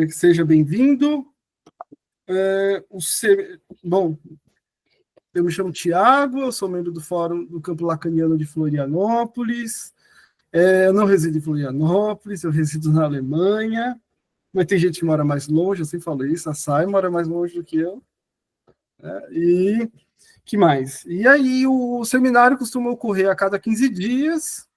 Seja bem-vindo. Bom, eu me chamo Tiago, eu sou membro do Fórum do Campo Lacaniano de Florianópolis. Eu não resido em Florianópolis, eu resido na Alemanha, mas tem gente que mora mais longe, eu sempre falo isso, a Sai mora mais longe do que eu. E que mais? E aí, o seminário costuma ocorrer a cada 15 dias.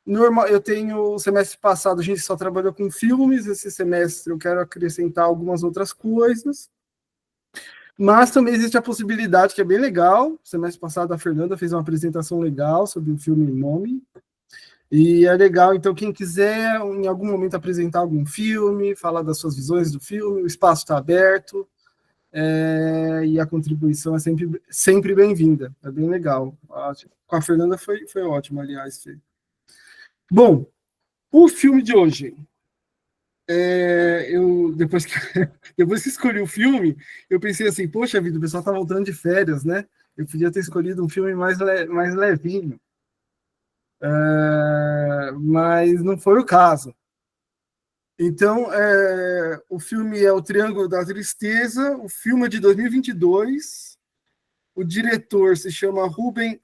Eu tenho, o semestre passado, a gente só trabalhou com filmes, esse semestre eu quero acrescentar algumas outras coisas. Mas também existe a possibilidade, que é bem legal, semestre passado a Fernanda fez uma apresentação legal sobre o filme Mommy, e é legal, então quem quiser em algum momento apresentar algum filme, falar das suas visões do filme, o espaço está aberto, e a contribuição é sempre bem-vinda, é bem legal. Com a Fernanda foi ótimo, aliás. Bom, o filme de hoje, depois que escolhi o filme, eu pensei assim, poxa vida, o pessoal tá voltando de férias, né? Eu podia ter escolhido um filme mais levinho. Mas não foi o caso. Então, o filme é O Triângulo da Tristeza, o filme é de 2022, o diretor se chama Ruben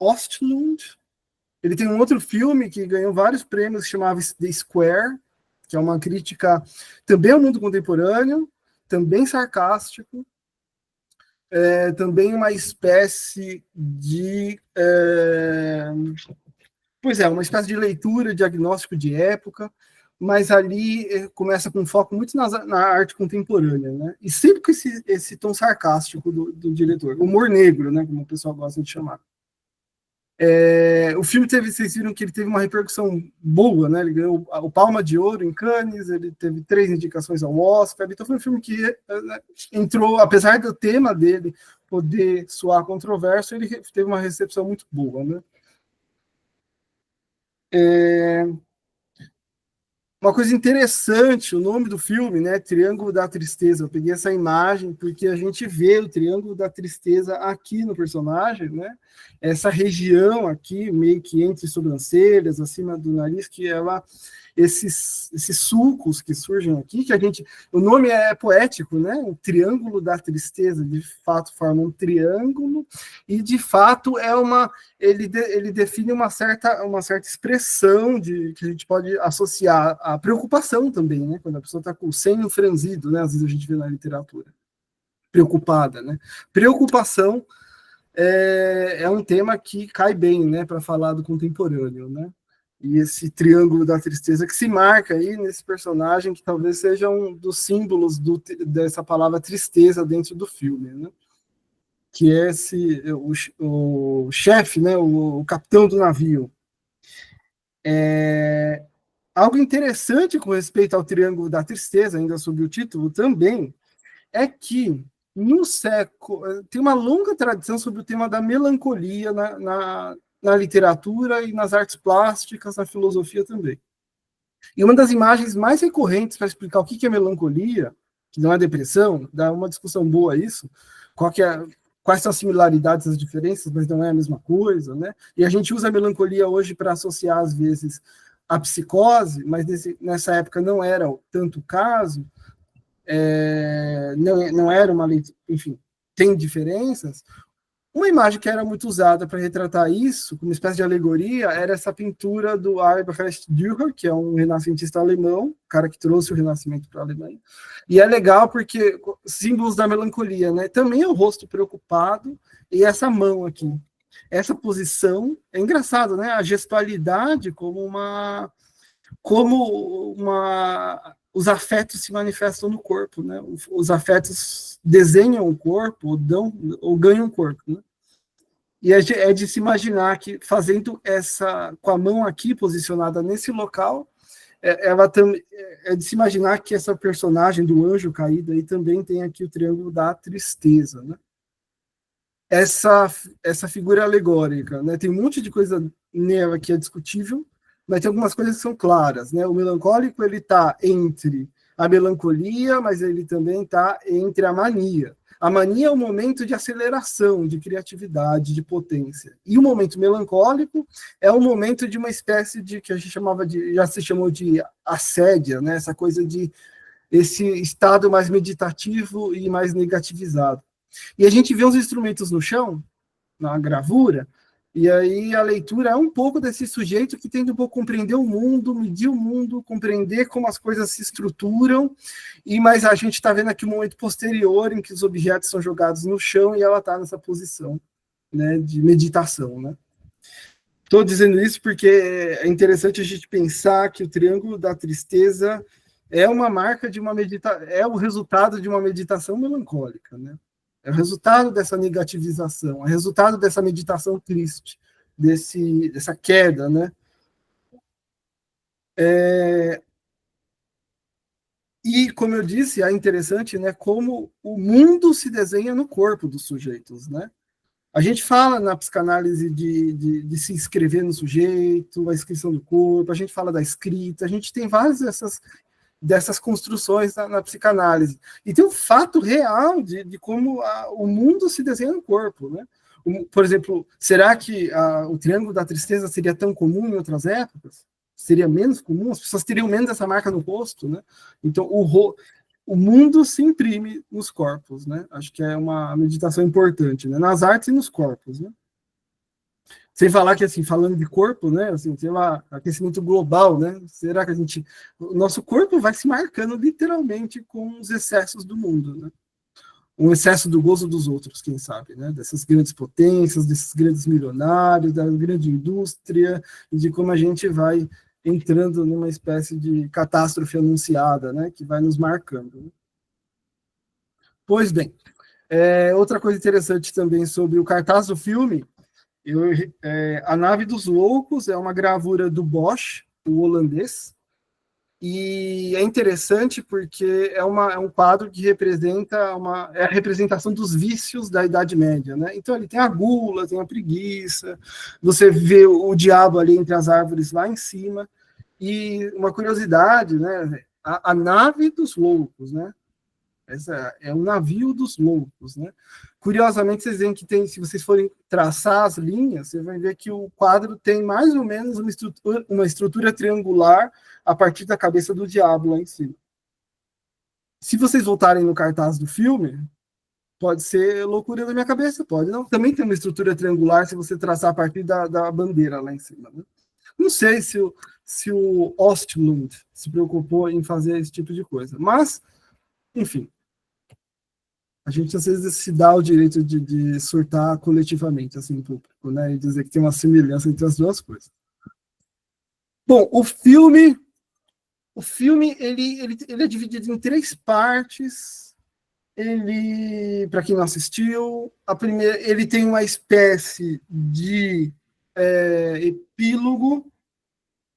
Östlund. Ele tem um outro filme que ganhou vários prêmios, que chamava The Square, que é uma crítica também ao mundo contemporâneo, também sarcástico, também uma espécie de... uma espécie de leitura, diagnóstico de época, mas ali começa com um foco muito na arte contemporânea, né? E sempre com esse tom sarcástico do diretor, humor negro, né, como o pessoal gosta de chamar. O filme vocês viram que ele teve uma repercussão boa, né? Ele ganhou o Palma de Ouro em Cannes, ele teve 3 indicações ao Oscar, então foi um filme que entrou, apesar do tema dele poder soar controverso, ele teve uma recepção muito boa, né? Uma coisa interessante, o nome do filme, né? Triângulo da Tristeza. Eu peguei essa imagem porque a gente vê o Triângulo da Tristeza aqui no personagem, né? Essa região aqui, meio que entre sobrancelhas, acima do nariz, que ela, esses sulcos que surgem aqui, o nome é poético, né? O Triângulo da Tristeza, de fato forma um triângulo e de fato ele define uma certa expressão que a gente pode associar à preocupação também, né? Quando a pessoa está com o senho franzido, né? Às vezes a gente vê na literatura, preocupada, né? Preocupação é um tema que cai bem, né? Para falar do contemporâneo, né? E esse triângulo da tristeza que se marca aí nesse personagem, que talvez seja um dos símbolos dessa palavra tristeza dentro do filme, né? Que é o chefe, né, o capitão do navio. Algo interessante com respeito ao Triângulo da Tristeza, ainda sob o título também, é que no século tem uma longa tradição sobre o tema da melancolia na literatura e nas artes plásticas, na filosofia também. E uma das imagens mais recorrentes para explicar o que é melancolia, que não é depressão, dá uma discussão boa isso, quais são as similaridades e as diferenças, mas não é a mesma coisa, né? E a gente usa a melancolia hoje para associar, às vezes, a psicose, mas nessa época não era tanto o caso, não era uma lei, enfim, tem diferenças. Uma imagem que era muito usada para retratar isso, como uma espécie de alegoria, era essa pintura do Albrecht Dürer, que é um renascentista alemão, cara que trouxe o Renascimento para a Alemanha. E é legal porque símbolos da melancolia, né? Também é o rosto preocupado e essa mão aqui. Essa posição é engraçado, né? A gestualidade os afetos se manifestam no corpo, né? Os afetos desenham o corpo ou ganham o corpo, né? E é de se imaginar que fazendo com a mão aqui posicionada nesse local, é de se imaginar que essa personagem do anjo caído aí também tem aqui o Triângulo da Tristeza, né? Essa figura alegórica, né? Tem um monte de coisa nela que é discutível, mas tem algumas coisas que são claras, né? O melancólico, ele está entre a melancolia, mas ele também está entre a mania. A mania é um momento de aceleração, de criatividade, de potência. E o momento melancólico é um momento de uma espécie de, que a gente chamava de, já se chamou de assédia, né? Essa coisa de esse estado mais meditativo e mais negativizado. E a gente vê os instrumentos no chão, na gravura, e aí a leitura é um pouco desse sujeito que tenta um pouco compreender o mundo, medir o mundo, compreender como as coisas se estruturam, mas a gente está vendo aqui um momento posterior em que os objetos são jogados no chão e ela está nessa posição, né, de meditação, né? Estou dizendo isso porque é interessante a gente pensar que o Triângulo da Tristeza é uma marca de uma meditação, é o resultado de uma meditação melancólica, né? É o resultado dessa negativização, é o resultado dessa meditação triste, dessa queda, né? E, como eu disse, é interessante, né, como o mundo se desenha no corpo dos sujeitos, né? A gente fala na psicanálise de se inscrever no sujeito, a inscrição do corpo, a gente fala da escrita, a gente tem várias dessas construções na psicanálise. E tem um fato real de como o mundo se desenha no corpo, né? Por exemplo, será que o Triângulo da Tristeza seria tão comum em outras épocas? Seria menos comum? As pessoas teriam menos essa marca no rosto, né? Então, o mundo se imprime nos corpos, né? Acho que é uma meditação importante, né? Nas artes e nos corpos, né? Sem falar que, assim, falando de corpo, né, assim, sei lá, aquecimento global, né, será que o nosso corpo vai se marcando literalmente com os excessos do mundo, né? Um excesso do gozo dos outros, quem sabe, né? Dessas grandes potências, desses grandes milionários, da grande indústria, e de como a gente vai entrando numa espécie de catástrofe anunciada, né, que vai nos marcando, né? Pois bem, outra coisa interessante também sobre o cartaz do filme, A Nave dos Loucos é uma gravura do Bosch, o holandês, e é interessante porque é um quadro que representa a representação dos vícios da Idade Média, né? Então ele tem a gula, tem a preguiça, você vê o diabo ali entre as árvores lá em cima, e uma curiosidade, né? A nave dos loucos, né? Essa é um navio dos loucos, né? Curiosamente, vocês veem que tem, se vocês forem traçar as linhas, você vai ver que o quadro tem mais ou menos uma estrutura triangular a partir da cabeça do diabo lá em cima. Se vocês voltarem no cartaz do filme, pode ser loucura da minha cabeça, pode não. Também tem uma estrutura triangular se você traçar a partir da bandeira lá em cima, né? Não sei se o Ostlund se preocupou em fazer esse tipo de coisa, mas, enfim, a gente às vezes se dá o direito de surtar coletivamente, assim, em público, né? E dizer que tem uma semelhança entre as duas coisas. Bom, o filme ele é dividido em 3 partes. Para quem não assistiu, a primeira, ele tem uma espécie de epílogo,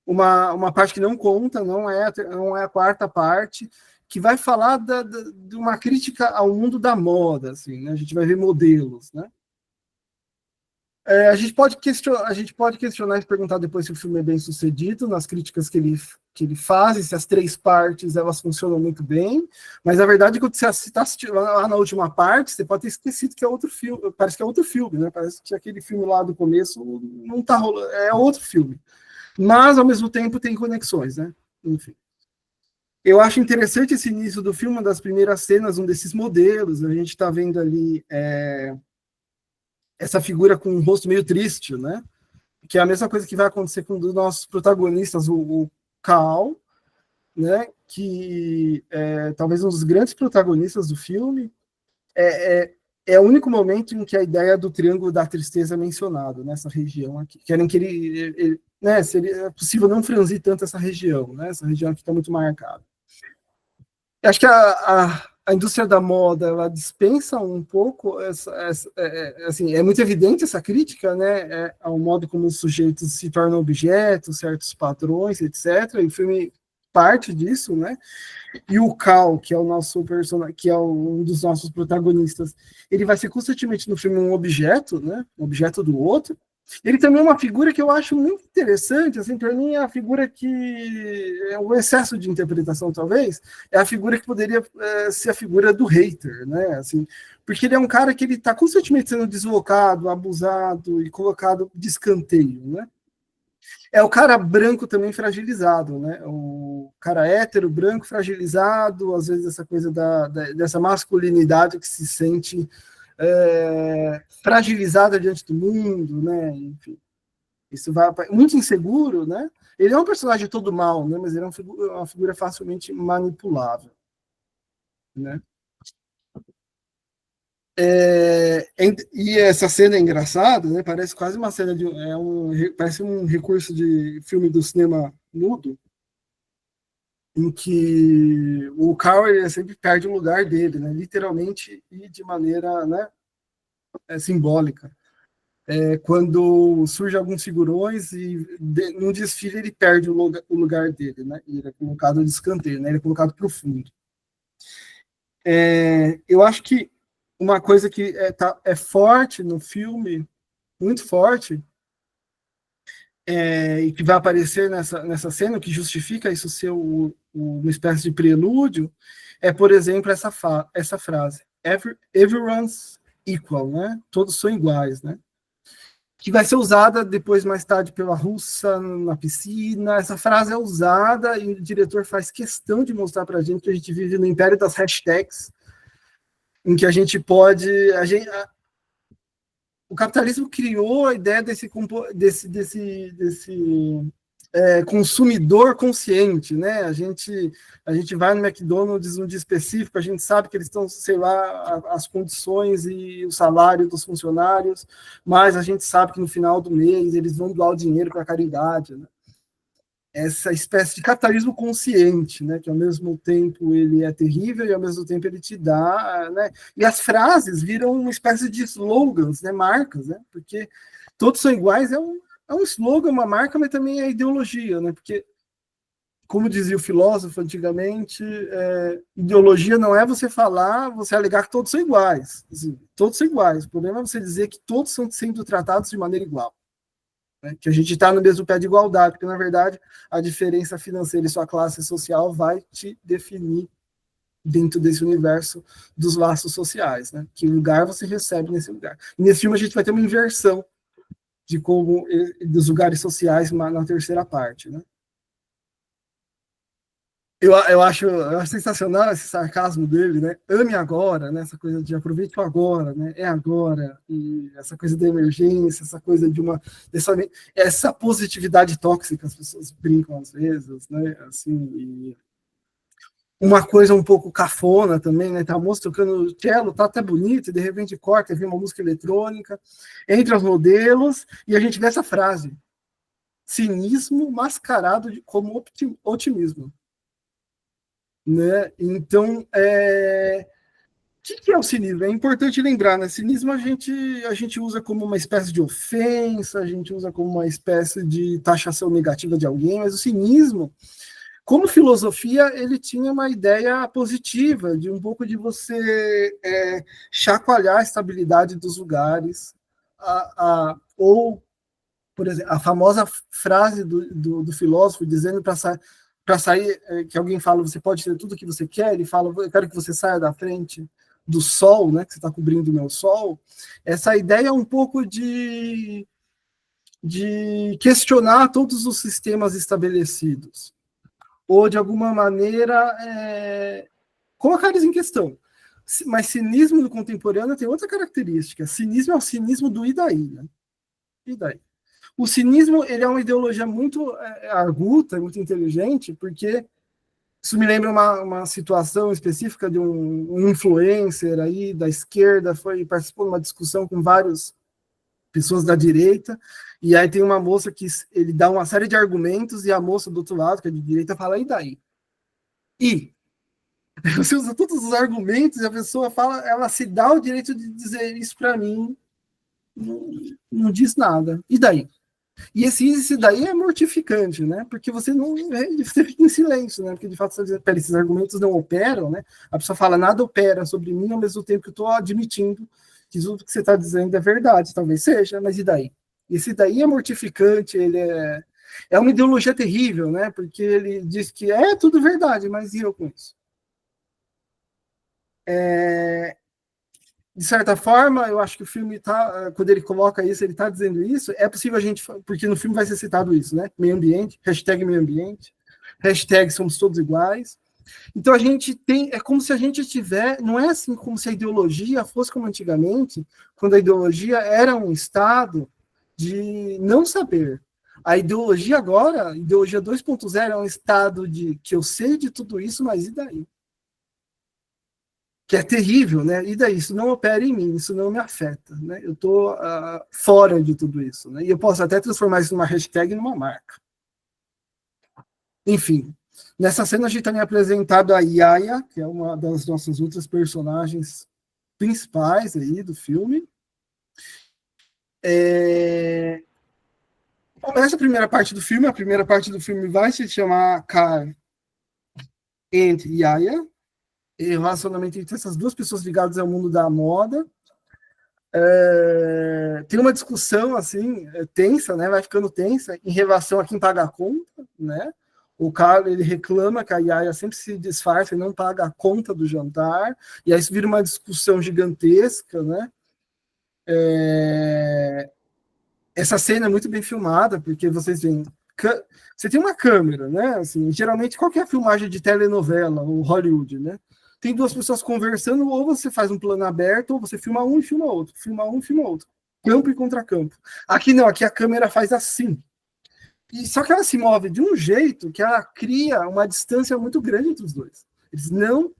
uma parte que não conta, não é a quarta parte, que vai falar de uma crítica ao mundo da moda, assim, né? A gente vai ver modelos, né? A gente pode questionar e se perguntar depois se o filme é bem sucedido nas críticas que ele faz, se as 3 partes elas funcionam muito bem, mas a verdade é que você está assistindo lá na última parte, você pode ter esquecido que é outro filme, parece que é outro filme, né? Parece que aquele filme lá do começo não está rolando, é outro filme. Mas, ao mesmo tempo, tem conexões, né? Enfim. Eu acho interessante esse início do filme, uma das primeiras cenas, um desses modelos, a gente está vendo ali essa figura com um rosto meio triste, né? Que é a mesma coisa que vai acontecer com um dos nossos protagonistas, o Cal, né? Que talvez um dos grandes protagonistas do filme. É o único momento em que a ideia do Triângulo da Tristeza é mencionado nessa região aqui. Querem que ele né, seria possível não franzir tanto essa região, né? Essa região aqui está muito marcada. Acho que a indústria da moda ela dispensa um pouco assim, é muito evidente essa crítica, né, ao modo como os sujeitos se tornam objetos, certos padrões, etc. E o filme parte disso, né? E o Cal, que é o nosso personagem, que é um dos nossos protagonistas, ele vai ser constantemente no filme um objeto, né? Um objeto do outro. Ele também é uma figura que eu acho muito interessante, assim, para mim é a figura que é o excesso de interpretação, talvez, é a figura que poderia ser a figura do hater, né? Assim, porque ele é um cara que ele está constantemente sendo deslocado, abusado e colocado de escanteio, né? É o cara branco também fragilizado, né? O cara hétero, branco, fragilizado, às vezes essa coisa dessa masculinidade que se sente fragilizada diante do mundo, né? Enfim, isso vai muito inseguro, né? Ele é um personagem todo mal, né? Mas ele é uma figura facilmente manipulável, né? E essa cena é engraçada, né? Parece quase uma cena parece um recurso de filme do cinema mudo, em que o Carl ele sempre perde o lugar dele, né? Literalmente e de maneira, né, simbólica. Quando surgem alguns figurões e no desfile ele perde o lugar dele, né? E ele é colocado de escanteio, né? Ele é colocado para o fundo. Eu acho que uma coisa que é forte no filme, muito forte, e que vai aparecer nessa cena, que justifica isso ser uma espécie de prelúdio, por exemplo, essa frase: Everyone's equal, né? Todos são iguais, né? Que vai ser usada depois, mais tarde, pela russa na piscina. Essa frase é usada e o diretor faz questão de mostrar para a gente que a gente vive no império das hashtags, em que a gente pode... o capitalismo criou a ideia desse consumidor consciente, né? A gente vai no McDonald's um dia específico, a gente sabe que eles estão, sei lá, as condições e o salário dos funcionários, mas a gente sabe que no final do mês eles vão doar o dinheiro para a caridade, né? Essa espécie de capitalismo consciente, né? Que ao mesmo tempo ele é terrível e ao mesmo tempo ele te dá, né? E as frases viram uma espécie de slogans, né? Marcas, né? Porque todos são iguais é um slogan, uma marca, mas também é ideologia, né? Porque, como dizia o filósofo antigamente, ideologia não é você alegar que todos são iguais. Assim, todos são iguais. O problema é você dizer que todos estão sendo tratados de maneira igual. Né? Que a gente está no mesmo pé de igualdade, porque, na verdade, a diferença financeira e sua classe social vai te definir dentro desse universo dos laços sociais. Né? Que lugar você recebe nesse lugar. E nesse filme a gente vai ter uma inversão de como dos lugares sociais na terceira parte, né? Eu acho sensacional esse sarcasmo dele, né? Ame agora, né? Essa coisa de aproveite o agora, né? É agora, e essa coisa da emergência, essa coisa de essa positividade tóxica, as pessoas brincam às vezes, né? Assim, uma coisa um pouco cafona também, né? Tá a moça tocando cello, tá até bonito, e de repente corta, vem uma música eletrônica, entre os modelos, e a gente vê essa frase: cinismo mascarado como otimismo. Né? Então, o que é o cinismo? É importante lembrar, né? Cinismo a gente usa como uma espécie de ofensa, a gente usa como uma espécie de taxação negativa de alguém, mas o cinismo, como filosofia, ele tinha uma ideia positiva, de um pouco de você chacoalhar a estabilidade dos lugares, ou, por exemplo, a famosa frase do filósofo dizendo para sair, que alguém fala, você pode ter tudo que você quer, ele fala, eu quero que você saia da frente do sol, né, que você está cobrindo o meu sol. Essa ideia é um pouco de questionar todos os sistemas estabelecidos, ou de alguma maneira colocar eles em questão. Mas cinismo no contemporâneo tem outra característica. Cinismo é o cinismo do e daí, né? E daí? O cinismo ele é uma ideologia muito arguta, muito inteligente, porque isso me lembra uma situação específica de um influencer aí da esquerda, participou de uma discussão com várias pessoas da direita, e aí tem uma moça que ele dá uma série de argumentos, e a moça do outro lado, que é de direita, fala, e daí? E você usa todos os argumentos e a pessoa fala, ela se dá o direito de dizer isso para mim, não diz nada. E daí? E esse daí é mortificante, né? Porque você não você fica em silêncio, né? Porque de fato esses argumentos não operam, né? A pessoa fala nada opera sobre mim ao mesmo tempo que eu estou admitindo que tudo que você está dizendo é verdade, talvez seja, mas e daí? Esse daí é mortificante, ele é uma ideologia terrível, né? Porque ele diz que é tudo verdade, mas e eu com isso? De certa forma, eu acho que o filme tá, quando ele coloca isso, ele está dizendo isso, é possível a gente, porque no filme vai ser citado isso, né? Meio ambiente, hashtag meio ambiente, hashtag somos todos iguais. Então a gente tem, é como se a gente tiver, não é assim como se a ideologia fosse como antigamente, quando a ideologia era um estado de não saber. A ideologia agora, a ideologia 2.0 é um estado de que eu sei de tudo isso, mas e daí? Que é terrível, né? E daí? Isso não opera em mim, isso não me afeta, né? Eu estou fora de tudo isso, né? E eu posso até transformar isso numa hashtag numa marca. Enfim, nessa cena a gente também é apresentado a Yaya, que é uma das nossas outras personagens principais aí do filme. Começa a primeira parte do filme, a primeira parte do filme vai se chamar Car and Yaya, e o relacionamento entre essas duas pessoas ligadas ao mundo da moda. Tem uma discussão assim tensa, né? Vai ficando tensa em relação a quem paga a conta, né? O cara ele reclama que a Yaya sempre se disfarça e não paga a conta do jantar, e aí isso vira uma discussão gigantesca, né? Essa cena é muito bem filmada, porque vocês veem. Você tem uma câmera, né? Assim, geralmente, qualquer filmagem de telenovela ou Hollywood, né? Tem duas pessoas conversando, ou você faz um plano aberto, ou você filma um e filma outro, filma um e filma outro. Campo e contracampo. Aqui não, aqui a câmera faz assim. E só que ela se move de um jeito que ela cria uma distância muito grande entre os dois. Eles não.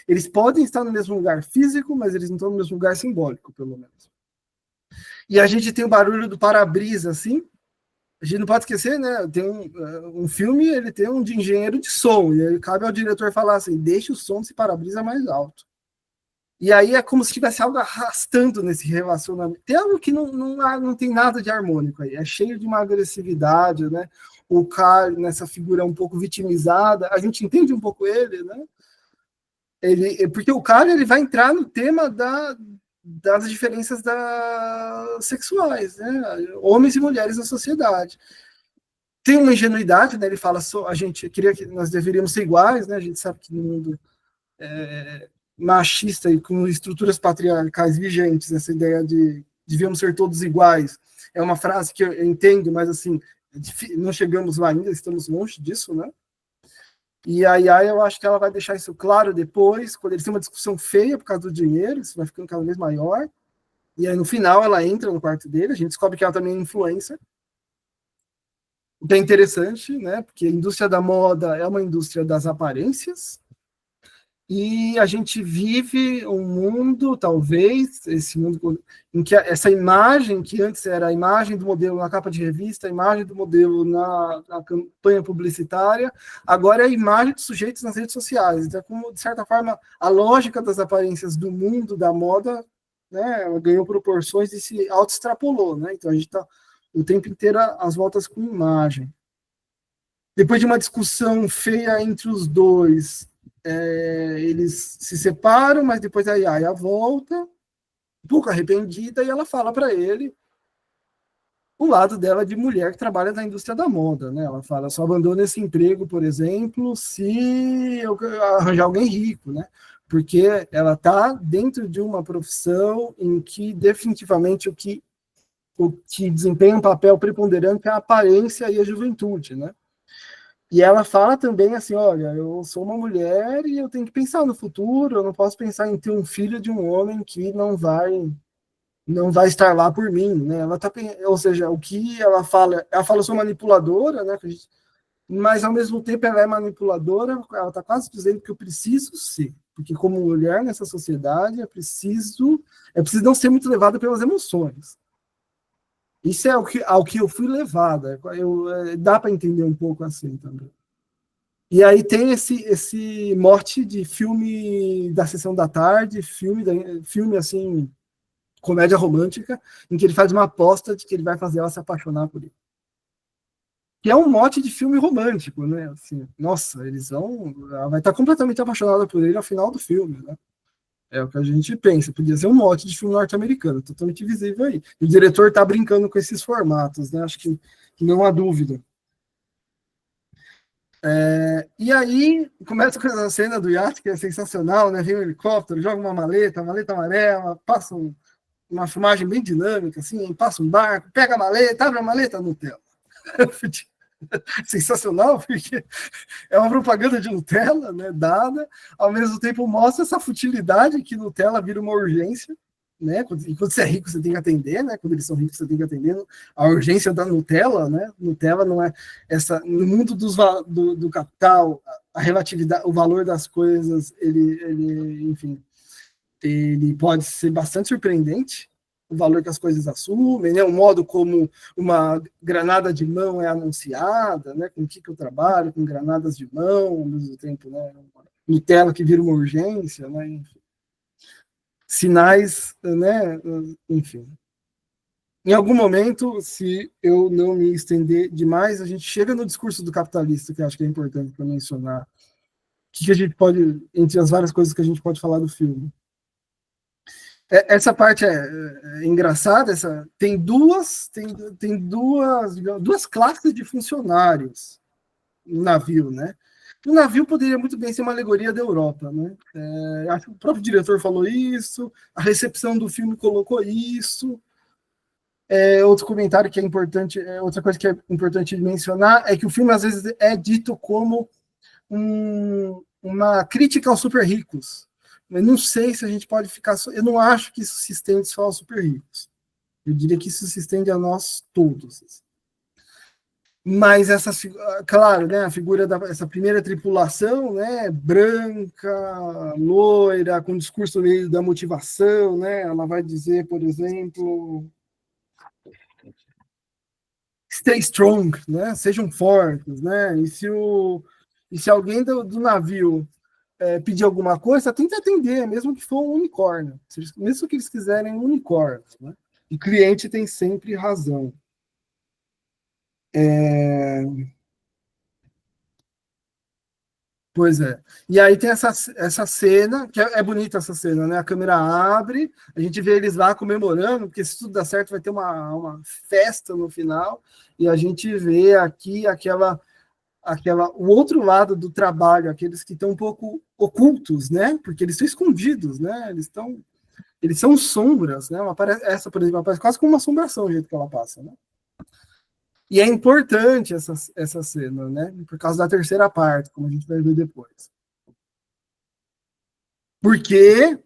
Eles podem estar no mesmo lugar físico, mas eles não estão no mesmo lugar simbólico, pelo menos. E a gente tem o barulho do para-brisa, assim. A gente não pode esquecer, né? Tem um filme, ele tem um de engenheiro de som, e aí cabe ao diretor falar assim: deixa o som desse para-brisa mais alto. E aí é como se tivesse algo arrastando nesse relacionamento. Tem algo que não tem nada de harmônico aí, é cheio de uma agressividade, né? O cara nessa figura um pouco vitimizada, a gente entende um pouco ele, né? Porque o cara ele vai entrar no tema das diferenças sexuais, né? Homens e mulheres na sociedade. Tem uma ingenuidade, né? Ele fala a gente queria que nós deveríamos ser iguais, né? A gente sabe que no mundo machista e com estruturas patriarcais vigentes, essa ideia de devíamos ser todos iguais é uma frase que eu entendo, mas assim não chegamos lá ainda, estamos longe disso, né? E aí eu acho que ela vai deixar isso claro depois, quando eles têm uma discussão feia por causa do dinheiro, isso vai ficando cada vez maior. E aí no final ela entra no quarto dele, a gente descobre que ela também é influencer. O que é interessante, né? Porque a indústria da moda é uma indústria das aparências, e a gente vive um mundo, talvez, esse mundo em que essa imagem, que antes era a imagem do modelo na capa de revista, a imagem do modelo na campanha publicitária, agora é a imagem dos sujeitos nas redes sociais. Então, como, de certa forma, a lógica das aparências do mundo da moda, né, ela ganhou proporções e se auto-extrapolou, né? Então, a gente está o tempo inteiro às voltas com imagem. Depois de uma discussão feia entre os dois, eles se separam, mas depois a Yaya volta, um pouco arrependida, e ela fala para ele o lado dela de mulher que trabalha na indústria da moda, né? Ela fala, só abandona esse emprego, por exemplo, se eu arranjar alguém rico, né? Porque ela está dentro de uma profissão em que definitivamente o que desempenha um papel preponderante é a aparência e a juventude, né? E ela fala também assim, olha, eu sou uma mulher e eu tenho que pensar no futuro, eu não posso pensar em ter um filho de um homem que não vai estar lá por mim, né? Ela tá, ou seja, o que ela fala eu sou manipuladora, né? Mas ao mesmo tempo ela é manipuladora, ela está quase dizendo que eu preciso ser, porque como mulher nessa sociedade é preciso não ser muito levada pelas emoções. Isso é ao que eu fui levada. Dá para entender um pouco assim também. E aí tem esse mote de filme da sessão da tarde, filme assim, comédia romântica, em que ele faz uma aposta de que ele vai fazer ela se apaixonar por ele. Que é um mote de filme romântico, né? Assim, nossa, ela vai estar completamente apaixonada por ele ao final do filme, né? É o que a gente pensa. Podia ser um mote de filme norte-americano, totalmente visível aí. E o diretor está brincando com esses formatos, né? Acho que não há dúvida. E aí começa com essa cena do iate, que é sensacional, né? Vem um helicóptero, joga uma maleta amarela, passa uma filmagem bem dinâmica, assim, passa um barco, pega a maleta, abre a maleta, Nutella. Sensacional, porque é uma propaganda de Nutella, né, dada, ao mesmo tempo mostra essa futilidade que Nutella vira uma urgência, né, e quando você é rico você tem que atender, né, quando eles são ricos você tem que atender a urgência da Nutella, né, Nutella não é essa, no mundo do capital, a relatividade, o valor das coisas, enfim, ele pode ser bastante surpreendente, o valor que as coisas assumem, né? O modo como uma granada de mão é anunciada, né? Com o que eu trabalho, com granadas de mão, ao mesmo tempo, né? Nutella que vira uma urgência, né? Enfim. Sinais, né? Enfim. Em algum momento, se eu não me estender demais, a gente chega no discurso do capitalista, que eu acho que é importante para mencionar. O que a gente pode, entre as várias coisas que a gente pode falar do filme. Essa parte é engraçada. Tem duas classes de funcionários no navio, né? O navio poderia muito bem ser uma alegoria da Europa, né? Acho que o próprio diretor falou isso, a recepção do filme colocou isso. Outro comentário que é importante, outra coisa que é importante mencionar é que o filme às vezes é dito como uma crítica aos super ricos. Eu não sei se a gente pode ficar. Eu não acho que isso se estende só aos super ricos. Eu diria que isso se estende a nós todos. Mas claro, né, a figura dessa primeira tripulação, né, branca, loira, com discurso meio da motivação, né, ela vai dizer, por exemplo, stay strong, né, sejam fortes, né, e se alguém do navio pedir alguma coisa, tenta atender, mesmo que for um unicórnio. Mesmo que eles quiserem um unicórnio. Né? E cliente tem sempre razão. Pois é. E aí tem essa cena, que é bonita essa cena, né? A câmera abre, a gente vê eles lá comemorando, porque se tudo dá certo vai ter uma festa no final, e a gente vê aqui o outro lado do trabalho, aqueles que estão um pouco ocultos, né? Porque eles estão escondidos, né? Eles são sombras, né? Essa, por exemplo, aparece quase como uma assombração o jeito que ela passa, né? E é importante essa cena, né? Por causa da terceira parte, como a gente vai ver depois. Porque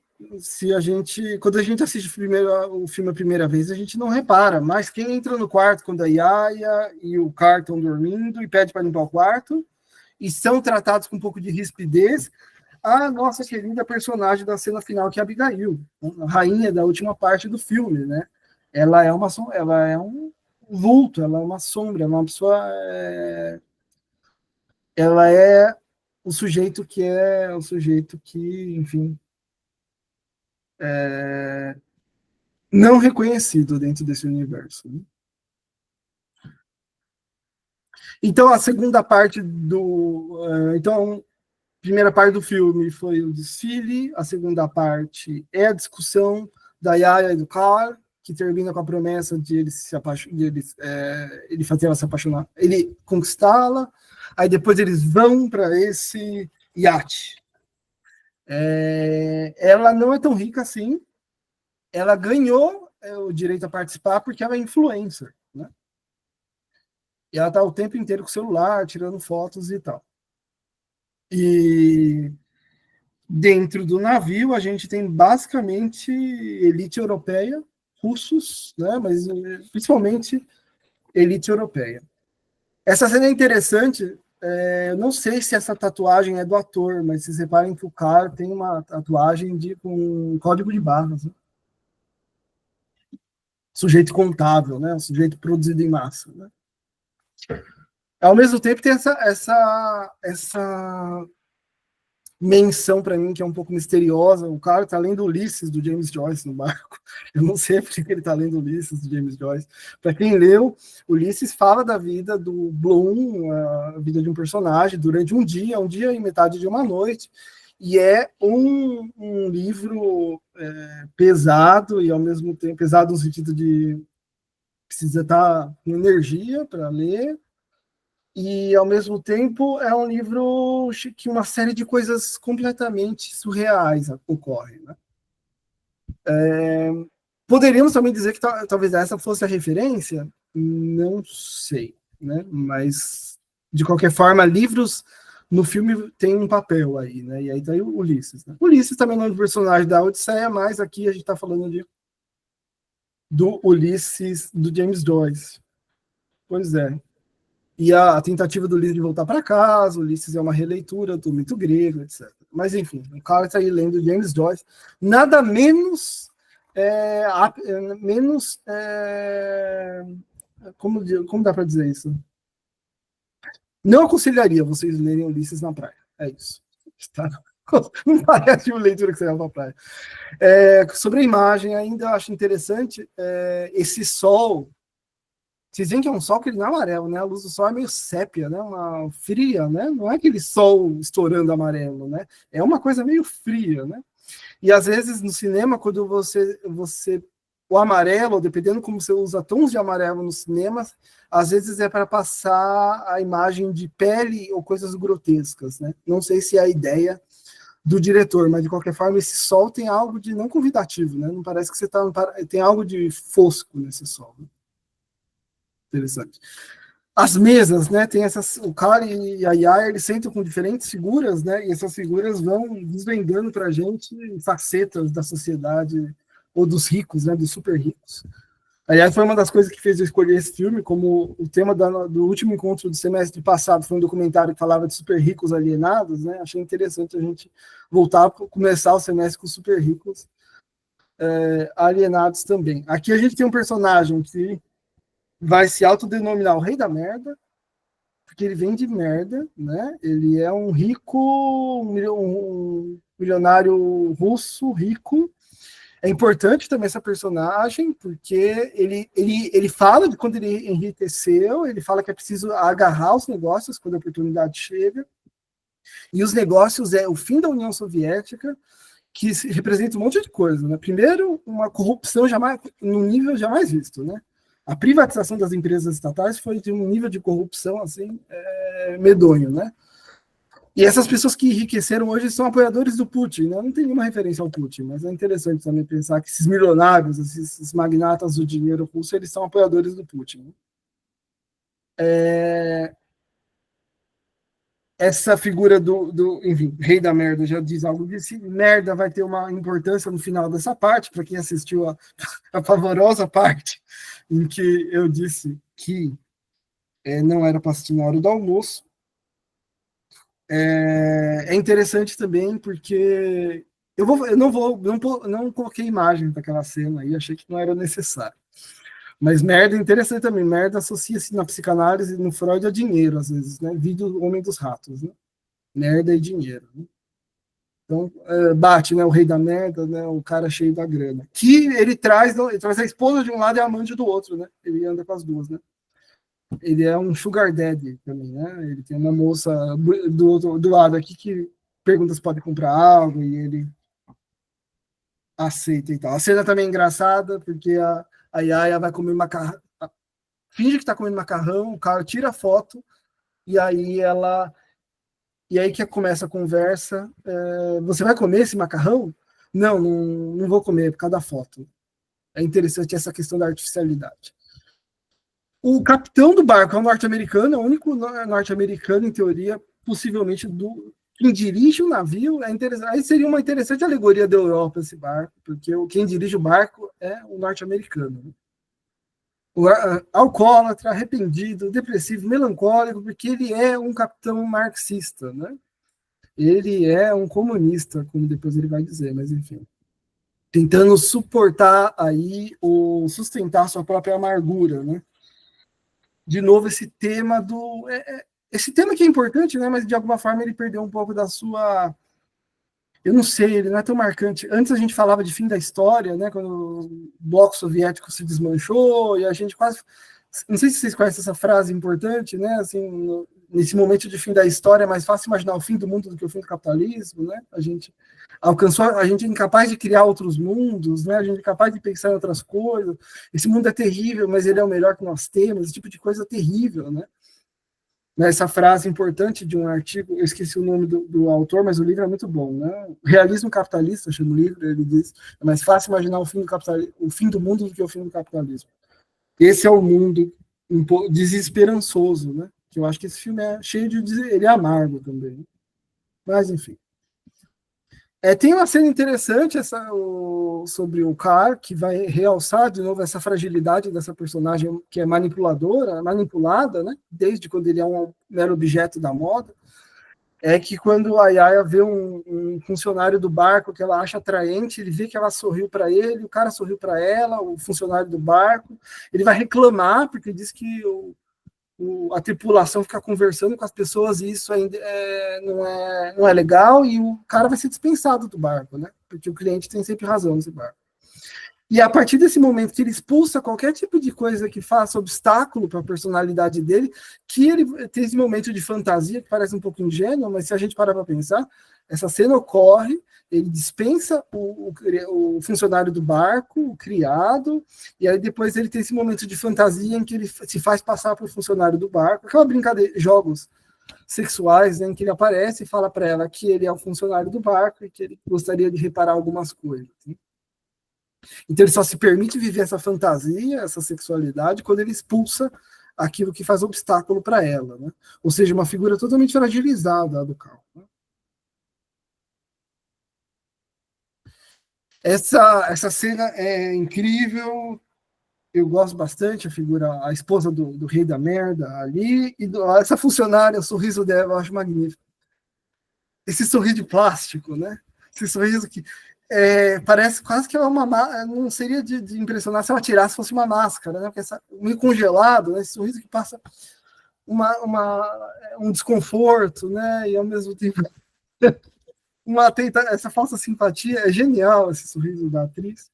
quando a gente assiste o filme a primeira vez, a gente não repara, mas quem entra no quarto quando a Yaya e o Carl estão dormindo e pede para limpar o quarto, e são tratados com um pouco de rispidez, a nossa querida personagem da cena final, que é a Abigail, a rainha da última parte do filme, né? Ela é um vulto, ela é uma sombra, ela é uma pessoa. Ela é o sujeito que, enfim, não reconhecido dentro desse universo. Né? Então, a segunda parte então, primeira parte do filme foi o desfile, a segunda parte é a discussão da Yaya e do Carl, que termina com a promessa de ele fazer ela se apaixonar, ele conquistá-la, aí depois eles vão para esse iate. Ela não é tão rica assim, ela ganhou o direito a participar porque ela é influencer, né? E ela está o tempo inteiro com o celular, tirando fotos e tal. E dentro do navio, a gente tem basicamente elite europeia, russos, né? Mas principalmente elite europeia. Essa cena é interessante. Eu não sei se essa tatuagem é do ator, mas vocês reparem que o cara tem uma tatuagem com um código de barras. Né? Sujeito contábil, né? Sujeito produzido em massa. Né? Ao mesmo tempo, tem essa menção para mim que é um pouco misteriosa. O cara está lendo Ulisses do James Joyce no barco. Eu não sei porque ele está lendo Ulisses do James Joyce. Para quem leu, Ulisses fala da vida do Bloom, a vida de um personagem durante um dia e metade de uma noite. E é um livro pesado, e ao mesmo tempo pesado no sentido de precisa estar com energia para ler, e ao mesmo tempo é um livro que uma série de coisas completamente surreais ocorrem, né? Poderíamos também dizer que talvez essa fosse a referência? Não sei, né? Mas, de qualquer forma, livros no filme tem um papel aí, né? E aí tá aí o Ulisses, né? Ulisses também é o nome do personagem da Odisseia, mas aqui a gente está falando do Ulisses do James Joyce. Pois é. E a tentativa do Ulisses de voltar para casa, Ulisses é uma releitura do mito grego, etc. Mas, enfim, o cara está aí lendo James Joyce. Nada menos como dá para dizer isso? Não aconselharia vocês lerem Ulisses na praia. É isso. Tá? Não parece uma leitura que você leva para praia. Sobre a imagem, ainda acho interessante esse sol. Vocês veem que é um sol que ele não é amarelo, né? A luz do sol é meio sépia, né? Uma fria, né? Não é aquele sol estourando amarelo, né? É uma coisa meio fria, né? E às vezes no cinema, quando você o amarelo, dependendo como você usa tons de amarelo no cinema, às vezes é para passar a imagem de pele ou coisas grotescas, né? Não sei se é a ideia do diretor, mas de qualquer forma esse sol tem algo de não convidativo, né? Não parece que você tem algo de fosco nesse sol. Né? Interessante. As mesas, né? Tem essas, o cara e a Yaya, eles sentam com diferentes figuras, né? E essas figuras vão desvendando para a gente facetas da sociedade ou dos ricos, né? Dos super ricos. Aliás, foi uma das coisas que fez eu escolher esse filme, como o tema do último encontro do semestre passado foi um documentário que falava de super ricos alienados, né? Achei interessante a gente voltar a começar o semestre com super ricos alienados também. Aqui a gente tem um personagem que vai se autodenominar o rei da merda, porque ele vem de merda, né? Ele é um rico, um milionário russo rico. É importante também essa personagem, porque ele fala de quando ele enriqueceu, ele fala que é preciso agarrar os negócios quando a oportunidade chega. E os negócios é o fim da União Soviética, que representa um monte de coisa, né? Primeiro, uma corrupção num nível jamais visto, né? A privatização das empresas estatais foi de um nível de corrupção assim medonho, né? E essas pessoas que enriqueceram hoje são apoiadores do Putin, né? Não tem nenhuma referência ao Putin, mas é interessante também pensar que esses milionários, esses magnatas do dinheiro russo, eles são apoiadores do Putin. Né? Essa figura enfim, rei da merda já diz algo disso. Merda vai ter uma importância no final dessa parte, para quem assistiu a pavorosa parte em que eu disse que não era para assistir na hora do almoço. É interessante também porque eu não coloquei imagem daquela cena aí, achei que não era necessário. Mas merda é interessante também. Merda associa-se na psicanálise e no Freud a dinheiro, às vezes, né? Vídeo Homem dos Ratos, né? Merda e dinheiro. Né? Então, bate, né? O rei da merda, né? O cara cheio da grana. Que ele traz a esposa de um lado e a amante do outro, né? Ele anda com as duas, né? Ele é um sugar daddy também, né? Ele tem uma moça do lado aqui que pergunta se pode comprar algo e ele aceita e tal. A cena também é engraçada porque a Yaya vai comer macarrão, finge que está comendo macarrão, o cara tira a foto e aí que começa a conversa. Você vai comer esse macarrão? Não, não vou comer por causa da foto. É interessante essa questão da artificialidade. O capitão do barco é um norte-americano, é o único norte-americano, em teoria, possivelmente quem dirige o navio. Aí seria uma interessante alegoria da Europa esse barco, porque quem dirige o barco é o norte-americano. Né? Alcoólatra, arrependido, depressivo, melancólico, porque ele é um capitão marxista, né? Ele é um comunista, como depois ele vai dizer, mas enfim. Tentando suportar aí, ou sustentar sua própria amargura, né? De novo, esse tema esse tema que é importante, né? Mas de alguma forma ele perdeu um pouco da sua... Eu não sei, ele não é tão marcante. Antes a gente falava de fim da história, né? Quando o bloco soviético se desmanchou, e a gente quase... Não sei se vocês conhecem essa frase importante, né? Assim, nesse momento de fim da história é mais fácil imaginar o fim do mundo do que o fim do capitalismo, né? A gente a gente é incapaz de criar outros mundos, né? A gente é incapaz de pensar em outras coisas. Esse mundo é terrível, mas ele é o melhor que nós temos. Esse tipo de coisa terrível, né? Essa frase importante de um artigo, eu esqueci o nome do autor, mas o livro é muito bom, né? Realismo Capitalista, chama o livro, ele diz, é mais fácil imaginar o fim do mundo do que o fim do capitalismo. Esse é o mundo um pouco desesperançoso, né? Que eu acho que esse filme é cheio de... ele é amargo também. Mas, enfim. Tem uma cena interessante sobre o Carr, que vai realçar de novo essa fragilidade dessa personagem que é manipuladora, manipulada, né? Desde quando ele é um mero objeto da moda. É que quando a Yaya vê um funcionário do barco que ela acha atraente, ele vê que ela sorriu para ele, o cara sorriu para ela, o funcionário do barco, ele vai reclamar, porque diz que a tripulação fica conversando com as pessoas e isso ainda não é legal, e o cara vai ser dispensado do barco, né? Porque o cliente tem sempre razão nesse barco. E a partir desse momento que ele expulsa qualquer tipo de coisa que faça obstáculo para a personalidade dele, que ele tem esse momento de fantasia, que parece um pouco ingênuo, mas se a gente parar para pensar, essa cena ocorre, ele dispensa o funcionário do barco, o criado, e aí depois ele tem esse momento de fantasia em que ele se faz passar por funcionário do barco, aquela brincadeira, jogos sexuais, né, em que ele aparece e fala para ela que ele é o funcionário do barco e que ele gostaria de reparar algumas coisas. Né? Então ele só se permite viver essa fantasia, essa sexualidade, quando ele expulsa aquilo que faz obstáculo para ela, né? Ou seja, uma figura totalmente fragilizada do Cal. Né? Essa cena é incrível, eu gosto bastante, a esposa do rei da merda ali, e essa funcionária, o sorriso dela, eu acho magnífico. Esse sorriso de plástico, né? Esse sorriso que parece quase que é não seria de impressionar se ela tirasse fosse uma máscara, né? Porque meio congelado, né? Esse sorriso que passa um desconforto, né? E ao mesmo tempo essa falsa simpatia, é genial esse sorriso da atriz.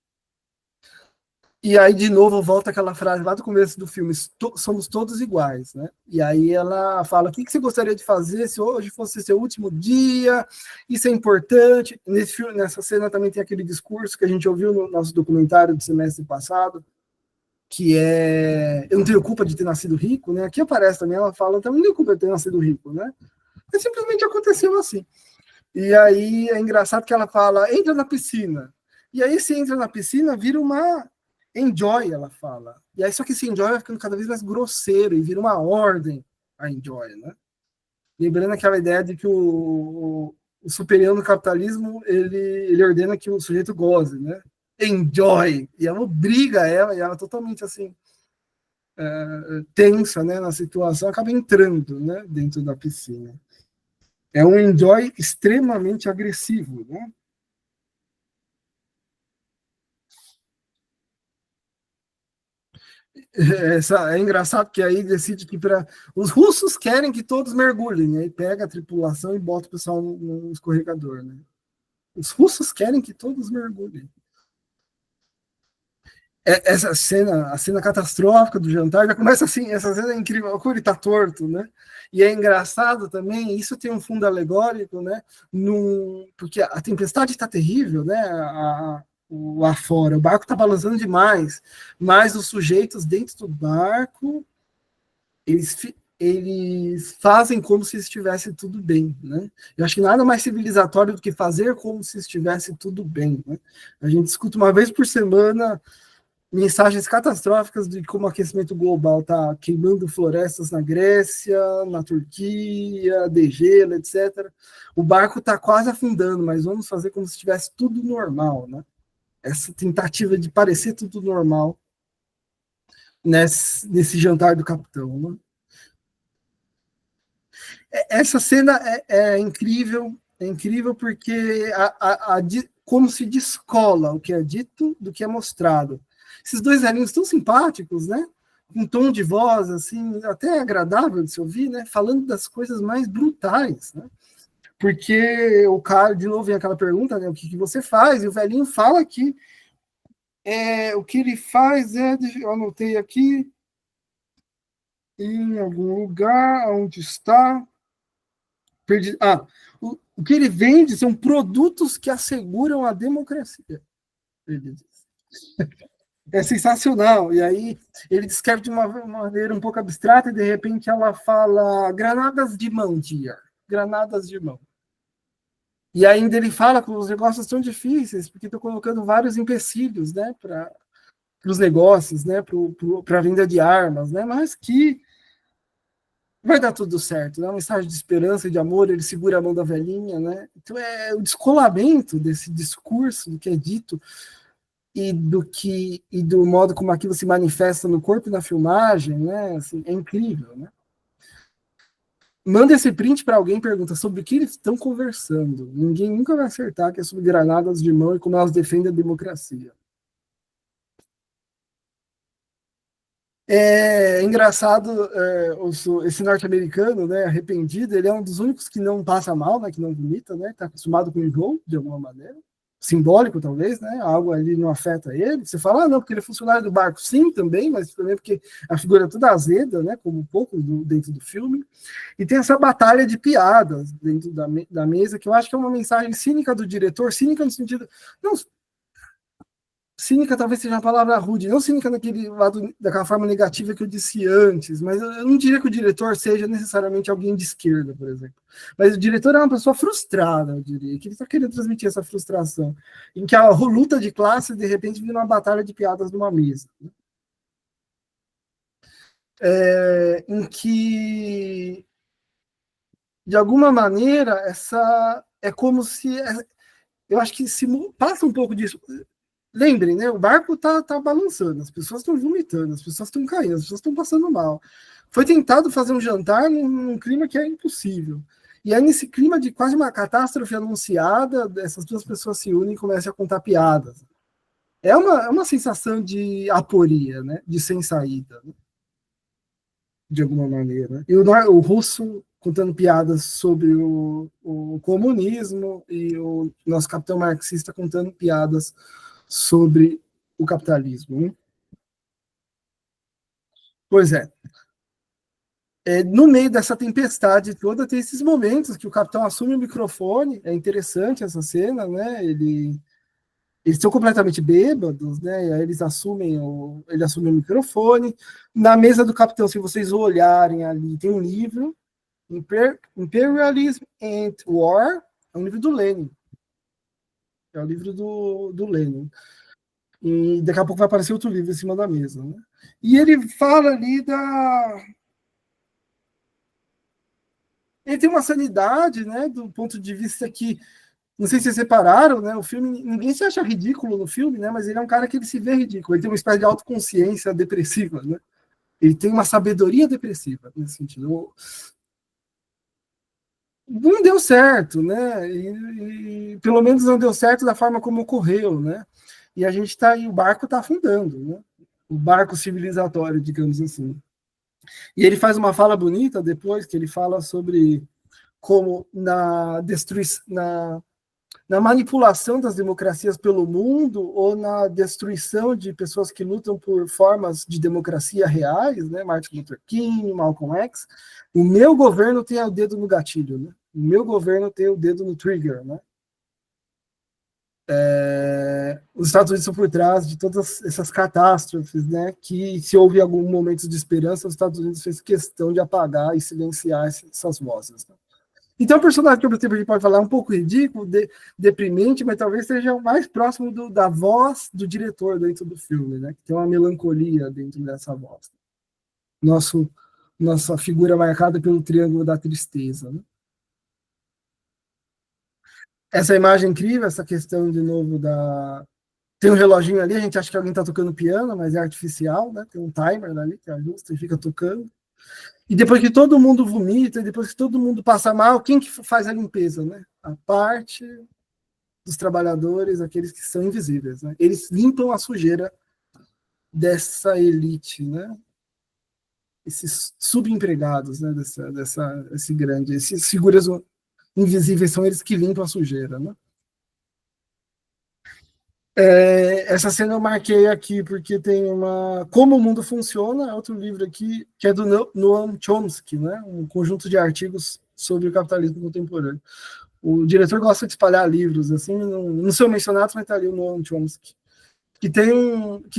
E aí, de novo, volta aquela frase lá do começo do filme, somos todos iguais, né? E aí ela fala, o que você gostaria de fazer se hoje fosse seu último dia? Isso é importante. Nessa cena também tem aquele discurso que a gente ouviu no nosso documentário do semestre passado, que é, eu não tenho culpa de ter nascido rico, né? Aqui aparece também, ela fala, também não tenho culpa de ter nascido rico, né? Mas simplesmente aconteceu assim. E aí é engraçado que ela fala, entra na piscina. E aí se entra na piscina, vira uma enjoy, ela fala. E aí só que esse enjoy vai ficando cada vez mais grosseiro e vira uma ordem a enjoy, né? Lembrando aquela ideia de que o superior no capitalismo, ele ordena que o sujeito goze, né? Enjoy. E ela obriga ela, e ela totalmente assim, tensa, né, na situação, acaba entrando, né, dentro da piscina. É um enjoy extremamente agressivo, né? É engraçado que aí decide que os russos querem que todos mergulhem, aí pega a tripulação e bota o pessoal no escorregador, né? Os russos querem que todos mergulhem. Essa cena, a cena catastrófica do jantar, já começa assim, essa cena é incrível, o ele tá torto, né? E é engraçado também, isso tem um fundo alegórico, né? Porque a tempestade está terrível, né? Lá fora, o barco está balançando demais, mas os sujeitos dentro do barco, eles fazem como se estivesse tudo bem, né? Eu acho que nada mais civilizatório do que fazer como se estivesse tudo bem, né? A gente escuta uma vez por semana mensagens catastróficas de como o aquecimento global está queimando florestas na Grécia, na Turquia, degelo, etc. O barco está quase afundando, mas vamos fazer como se estivesse tudo normal, né? Essa tentativa de parecer tudo normal nesse jantar do capitão, né? Essa cena é incrível porque como se descola o que é dito do que é mostrado. Esses dois velhinhos tão simpáticos, né? Com um tom de voz, assim, até agradável de se ouvir, né? Falando das coisas mais brutais, né? Porque o cara, de novo, vem aquela pergunta, né? O que você faz? E o velhinho fala que o que ele faz eu anotei aqui, em algum lugar, onde está? Perdi, o que ele vende são produtos que asseguram a democracia. Ele diz. É sensacional. E aí ele descreve de uma maneira um pouco abstrata e de repente ela fala granadas de mão, dear. Granadas de mão. E ainda ele fala que os negócios são difíceis, porque estão colocando vários empecilhos, né, para os negócios, né, para a venda de armas, né, mas que vai dar tudo certo, né, uma mensagem de esperança e de amor, ele segura a mão da velhinha, né, então é o descolamento desse discurso, do que é dito, e do modo como aquilo se manifesta no corpo e na filmagem, né, assim, é incrível, né. Manda esse print para alguém e pergunta sobre o que eles estão conversando. Ninguém nunca vai acertar que é sobre granadas de mão e como elas defendem a democracia. É engraçado, esse norte-americano, né, arrependido, ele é um dos únicos que não passa mal, né, que não vomita, né, está acostumado com o enjoo, de alguma maneira. Simbólico, talvez, né, algo ali não afeta ele. Você fala, não, porque ele é funcionário do barco. Sim, também, mas também porque a figura é toda azeda, né, como um pouco dentro do filme. E tem essa batalha de piadas dentro da mesa, que eu acho que é uma mensagem cínica do diretor, cínica no sentido. Não, cínica talvez seja uma palavra rude, não cínica naquele lado, daquela forma negativa que eu disse antes, mas eu não diria que o diretor seja necessariamente alguém de esquerda, por exemplo. Mas o diretor é uma pessoa frustrada, eu diria, que ele está querendo transmitir essa frustração, em que a luta de classe, de repente, vira uma batalha de piadas numa mesa. Em que de alguma maneira, essa é como se. Eu acho que se passa um pouco disso. Lembrem, né? O barco tá balançando, as pessoas estão vomitando, as pessoas estão caindo, as pessoas estão passando mal. Foi tentado fazer um jantar num clima que é impossível. E aí, nesse clima de quase uma catástrofe anunciada, essas duas pessoas se unem e começam a contar piadas. É uma sensação de aporia, né? De sem saída, né? De alguma maneira. E o russo contando piadas sobre o comunismo e o nosso capitão marxista contando piadas sobre o capitalismo. Né? Pois é. No meio dessa tempestade toda, tem esses momentos que o capitão assume o microfone. É interessante essa cena, né? Eles estão completamente bêbados, né? E aí ele assume o microfone. Na mesa do capitão, se vocês olharem ali, tem um livro Imperialism and War, é um livro do Lenin. É o livro do Lenin. E daqui a pouco vai aparecer outro livro em cima da mesa. Né? E ele fala ali da. Ele tem uma sanidade, né? Do ponto de vista que. Não sei se vocês separaram, né? O filme. Ninguém se acha ridículo no filme, né? Mas ele é um cara que ele se vê ridículo. Ele tem uma espécie de autoconsciência depressiva, né? Ele tem uma sabedoria depressiva, nesse sentido. Não deu certo, né? E pelo menos não deu certo da forma como ocorreu, né? E a gente está aí, o barco está afundando, né? O barco civilizatório, digamos assim. E ele faz uma fala bonita depois, que ele fala sobre como na manipulação das democracias pelo mundo ou na destruição de pessoas que lutam por formas de democracia reais, né? Martin Luther King, Malcolm X. O meu governo tem o dedo no gatilho, né? O meu governo tem o dedo no trigger, né? Os Estados Unidos são por trás de todas essas catástrofes, né? Que se houve algum momento de esperança, os Estados Unidos fez questão de apagar e silenciar essas vozes. Né? Então, o personagem que a gente pode falar é um pouco ridículo, deprimente, mas talvez seja o mais próximo da voz do diretor dentro do filme, né? Que tem uma melancolia dentro dessa voz. Nossa figura marcada pelo triângulo da tristeza. Né? Essa imagem incrível, essa questão de novo tem um reloginho ali, a gente acha que alguém está tocando piano, mas é artificial, né? Tem um timer ali que ajusta e fica tocando. E depois que todo mundo vomita, depois que todo mundo passa mal, quem que faz a limpeza, né? A parte dos trabalhadores, aqueles que são invisíveis, né? Eles limpam a sujeira dessa elite, né? Esses subempregados, né? Esses figuras invisíveis são eles que limpam a sujeira, né? Essa cena eu marquei aqui porque tem uma Como o Mundo Funciona, é outro livro aqui que é do Noam Chomsky, né? Um conjunto de artigos sobre o capitalismo contemporâneo. O diretor gosta de espalhar livros, assim, não são mencionados, mas tá ali o Noam Chomsky. Que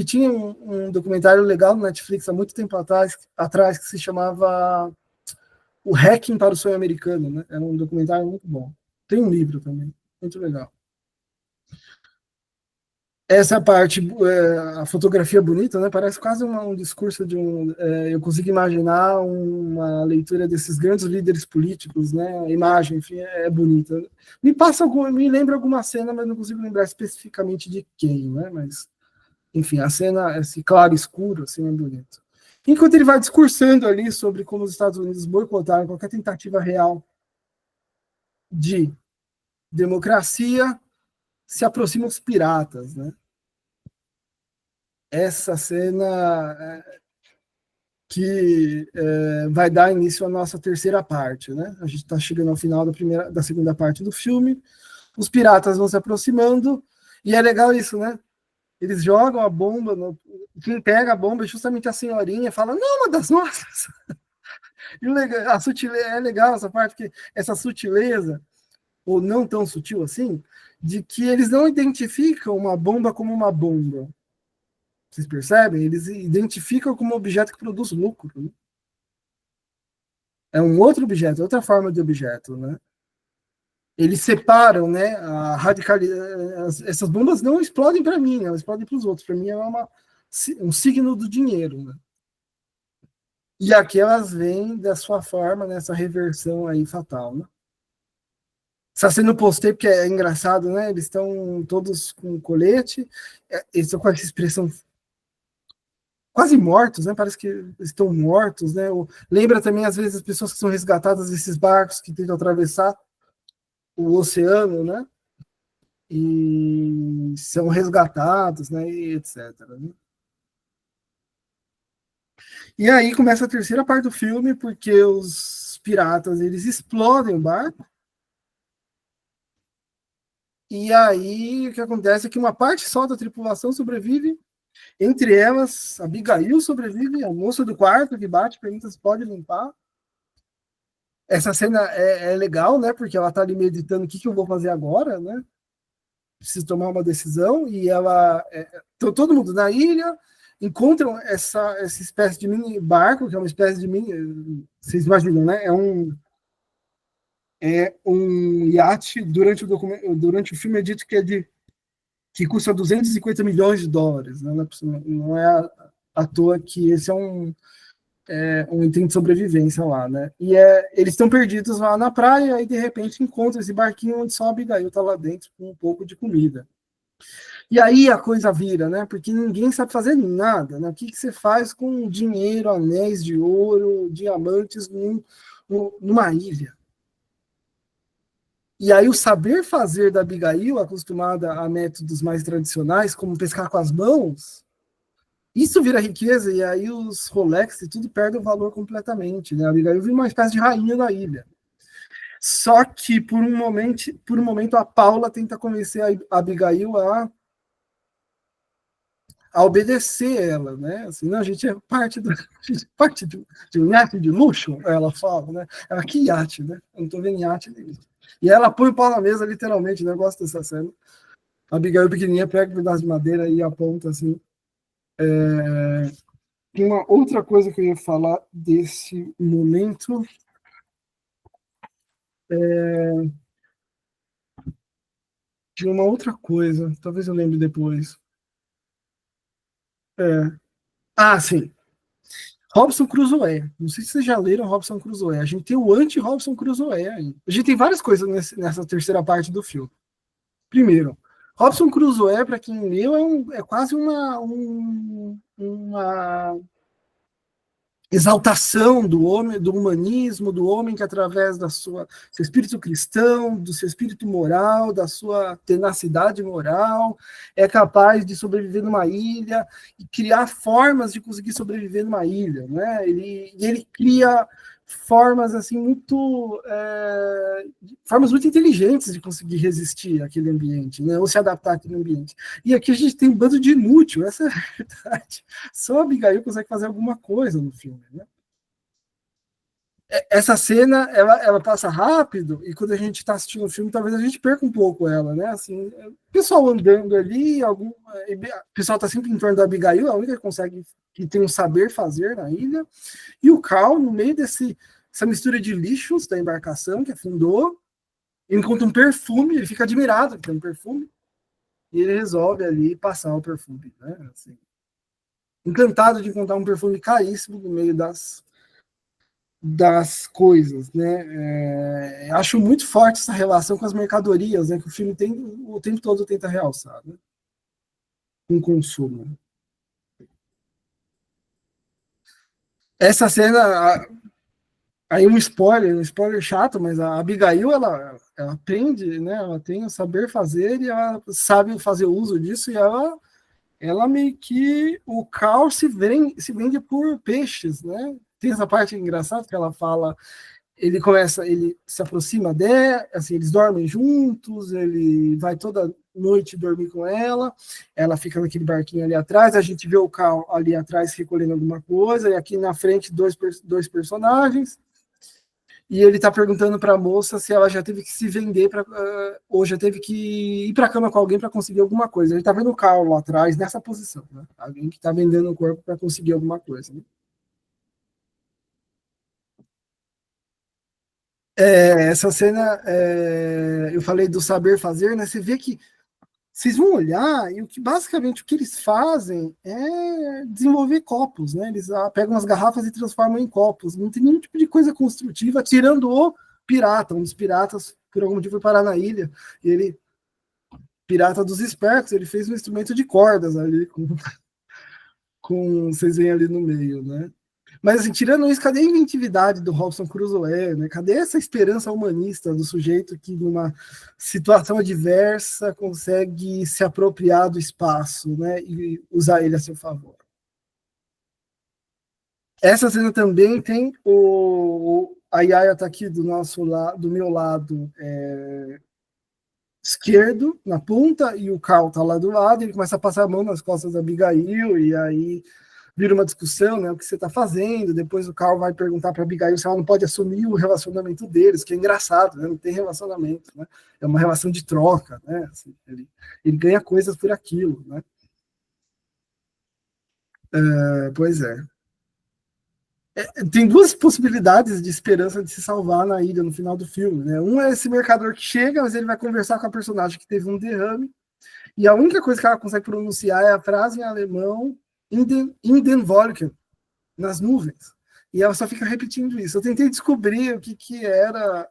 tinha um documentário legal no Netflix há muito tempo atrás que se chamava O Hacking para o Sonho Americano, né? Era um documentário muito bom. Tem um livro também, muito legal. Essa parte, a fotografia bonita, né? Parece quase um discurso de um. Eu consigo imaginar uma leitura desses grandes líderes políticos, né? A imagem, enfim, é bonita. Me lembra alguma cena, mas não consigo lembrar especificamente de quem, né? Mas, enfim, a cena, esse claro escuro, assim, é bonito. Enquanto ele vai discursando ali sobre como os Estados Unidos boicotaram qualquer tentativa real de democracia, se aproximam os piratas, né? Essa cena que vai dar início à nossa terceira parte, né? A gente está chegando ao final da segunda parte do filme. Os piratas vão se aproximando e é legal isso, né? Eles jogam a bomba, quem pega a bomba é justamente a senhorinha, fala, não, uma das nossas. E é legal essa parte, que essa sutileza, ou não tão sutil assim, de que eles não identificam uma bomba como uma bomba. Vocês percebem? Eles identificam como objeto que produz lucro. Né? É um outro objeto, outra forma de objeto, né? Eles separam, né? Essas bombas não explodem para mim, né? Elas explodem para os outros. Para mim é um signo do dinheiro, né? E aqui elas vêm da sua forma, nessa reversão aí fatal, né? Essa cena eu postei porque é engraçado, né? Eles estão todos com colete, eles estão com essa expressão quase mortos, né? Parece que estão mortos, né? Lembra também, às vezes, as pessoas que são resgatadas desses barcos que tentam atravessar o oceano, né? E são resgatados, né? E etc. Né? E aí começa a terceira parte do filme, porque os piratas eles explodem o barco. E aí o que acontece é que uma parte só da tripulação sobrevive. Entre elas, a Abigail sobrevive, a moça do quarto que bate, pergunta se pode limpar. Essa cena é legal, né? Porque ela tá ali meditando o que eu vou fazer agora, né? Preciso tomar uma decisão. E ela. Todo mundo na ilha encontram essa espécie de mini barco, que é uma espécie de mini. Vocês imaginam, né? É um iate. Durante o filme é dito que custa 250 milhões de dólares. Né? Não é à toa que esse é um item de sobrevivência lá, né? E eles estão perdidos lá na praia e de repente encontram esse barquinho onde só a Abigail tá lá dentro com um pouco de comida. E aí a coisa vira, né? Porque ninguém sabe fazer nada, né? O que você faz com dinheiro, anéis de ouro, diamantes numa ilha? E aí o saber fazer da Abigail, acostumada a métodos mais tradicionais, como pescar com as mãos, isso vira riqueza e aí os Rolex e tudo perdem o valor completamente, né? A Abigail vira uma espécie de rainha da ilha. Só que por um momento a Paula tenta convencer a Abigail a obedecer ela, né? Assim, não, a gente é parte de um iate de luxo, ela fala, né? Ela, que iate, né? Eu não tô vendo iate nenhum. E ela põe o pau na mesa, literalmente, né? Eu gosto dessa cena. A Abigail pequenininha pega um pedaço de madeira e aponta assim. Tem uma outra coisa que eu ia falar desse momento. De uma outra coisa, talvez eu lembre depois. É. Ah, sim. Robson Crusoe. Não sei se vocês já leram Robson Crusoe. A gente tem o anti-Robson Crusoe aí. A gente tem várias coisas nessa terceira parte do filme. Primeiro, Robson Crusoe, para quem leu, é quase uma exaltação do homem, do humanismo, do homem que através da seu espírito cristão, do seu espírito moral, da sua tenacidade moral, é capaz de sobreviver numa ilha e criar formas de conseguir sobreviver numa ilha, né? Ele cria formas assim muito formas muito inteligentes de conseguir resistir àquele ambiente, né? Ou se adaptar àquele ambiente. E aqui a gente tem um bando de inútil, essa é a verdade. Só a Abigail consegue fazer alguma coisa no filme, né? Essa cena ela passa rápido e quando a gente está assistindo o filme talvez a gente perca um pouco ela, né? Assim, o pessoal andando ali, o pessoal está sempre em torno da Abigail, a única que consegue que tem um saber fazer na ilha, e o Cal no meio essa mistura de lixos da embarcação que afundou, ele encontra um perfume, ele fica admirado que tem um perfume e ele resolve ali passar o perfume, né? Assim, encantado de encontrar um perfume caríssimo no meio das coisas, né? Acho muito forte essa relação com as mercadorias, né? Que o filme tem o tempo todo tenta realçar, né? Com o consumo. Essa cena, aí um spoiler chato, mas a Abigail ela aprende, né? Ela tem o saber fazer e ela sabe fazer uso disso e ela meio que o Cal se vende por peixes, né? Tem essa parte engraçada que ela fala ele se aproxima dela, assim, eles dormem juntos, ele vai toda noite dormir com ela fica naquele barquinho ali atrás, a gente vê o Cal ali atrás recolhendo alguma coisa, e aqui na frente dois personagens, e ele tá perguntando para a moça se ela já teve que se vender ou já teve que ir para a cama com alguém para conseguir alguma coisa. Ele tá vendo o Cal lá atrás nessa posição, né? Alguém que tá vendendo o corpo para conseguir alguma coisa. Né? Essa cena, eu falei do saber fazer, né? Você vê que vocês vão olhar e basicamente o que eles fazem é desenvolver copos, né? Eles pegam as garrafas e transformam em copos. Não tem nenhum tipo de coisa construtiva, tirando o pirata. Um dos piratas, por algum motivo, foi parar na ilha. E ele, pirata dos espertos, ele fez um instrumento de cordas ali, vocês veem ali no meio, né? Mas, assim, tirando isso, cadê a inventividade do Robson Crusoe, né? Cadê essa esperança humanista do sujeito que, numa situação adversa, consegue se apropriar do espaço, né? E usar ele a seu favor? Essa cena também tem a Yaya tá aqui do meu lado esquerdo, na ponta, e o Cal tá lá do lado, ele começa a passar a mão nas costas da Abigail, e aí vira uma discussão, né? O que você está fazendo? Depois o Carl vai perguntar para a Abigail se ela não pode assumir o relacionamento deles, que é engraçado, né? Não tem relacionamento, né? É uma relação de troca, né? Assim, ele ganha coisas por aquilo, né? Pois é. Tem duas possibilidades de esperança de se salvar na ilha no final do filme, né? Um é esse mercador que chega, mas ele vai conversar com a personagem que teve um derrame, e a única coisa que ela consegue pronunciar é a frase em alemão in den Wolken, nas nuvens. E ela só fica repetindo isso. Eu tentei descobrir o que era,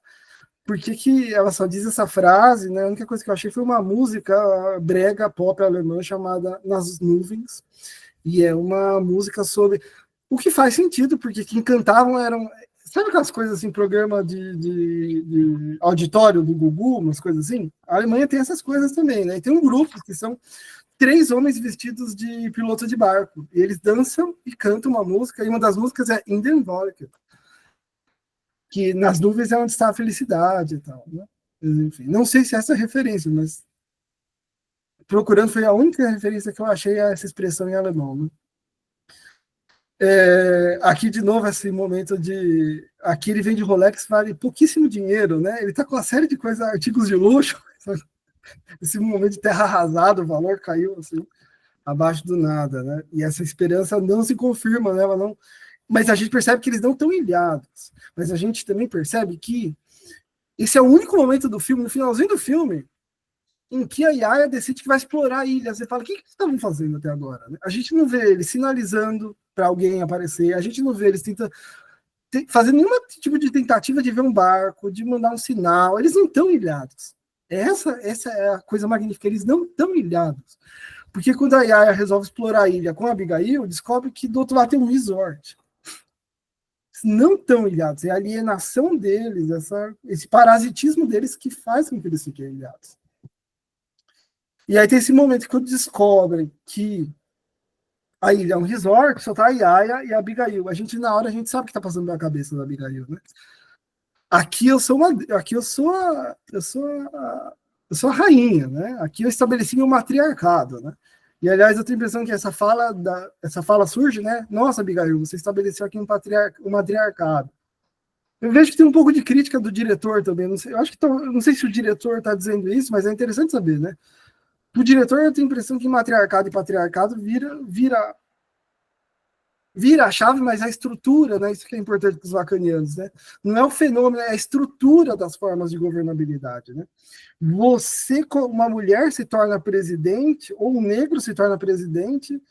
por que ela só diz essa frase, né? A única coisa que eu achei foi uma música brega pop alemã chamada Nas Nuvens, e é uma música sobre o que faz sentido, porque quem cantavam eram. Sabe aquelas coisas assim, programa de auditório do Gugu, umas coisas assim? A Alemanha tem essas coisas também, né? E tem um grupo que são três homens vestidos de piloto de barco. E eles dançam e cantam uma música, e uma das músicas é In den Wolken, que nas nuvens é onde está a felicidade e tal, né? Enfim, não sei se é essa referência, mas procurando foi a única referência que eu achei a essa expressão em alemão, né? Aqui de novo esse momento de aqui ele vende Rolex, vale pouquíssimo dinheiro, né? Ele tá com uma série de coisas, artigos de luxo. Esse momento de terra arrasada, o valor caiu assim abaixo do nada, né? E essa esperança não se confirma, né? Ela não. Mas a gente percebe que eles não estão ilhados. Mas a gente também percebe que esse é o único momento do filme, no finalzinho do filme, em que a Yaya decide que vai explorar a ilha. Você fala, o que eles estavam fazendo até agora? Né? A gente não vê eles sinalizando para alguém aparecer, a gente não vê eles tentando fazer nenhum tipo de tentativa de ver um barco, de mandar um sinal. Eles não estão ilhados. Essa é a coisa magnífica, eles não estão ilhados. Porque quando a Yaya resolve explorar a ilha com a Abigail, descobre que do outro lado tem um resort. Não tão ilhados, é a alienação deles, esse parasitismo deles que faz com que eles fiquem ilhados. E aí tem esse momento que quando descobrem que A ilha é um resort, só tá a Yaya e a Abigail. Na hora, a gente sabe o que tá passando na cabeça da Abigail, né? Aqui eu sou uma, aqui eu sou a rainha, né? Aqui eu estabeleci um matriarcado, né? E aliás, eu tenho a impressão que essa fala surge, né? Nossa, Abigail, você estabeleceu aqui um matriarcado. Eu vejo que tem um pouco de crítica do diretor também. Não sei, eu acho que não sei se o diretor está dizendo isso, mas é interessante saber, né? O diretor, eu tenho a impressão que matriarcado e patriarcado vira a chave, mas a estrutura, né? Isso que é importante para os lacanianos, né? Não é o fenômeno, é a estrutura das formas de governabilidade, né? Uma mulher se torna presidente, ou um negro se torna presidente.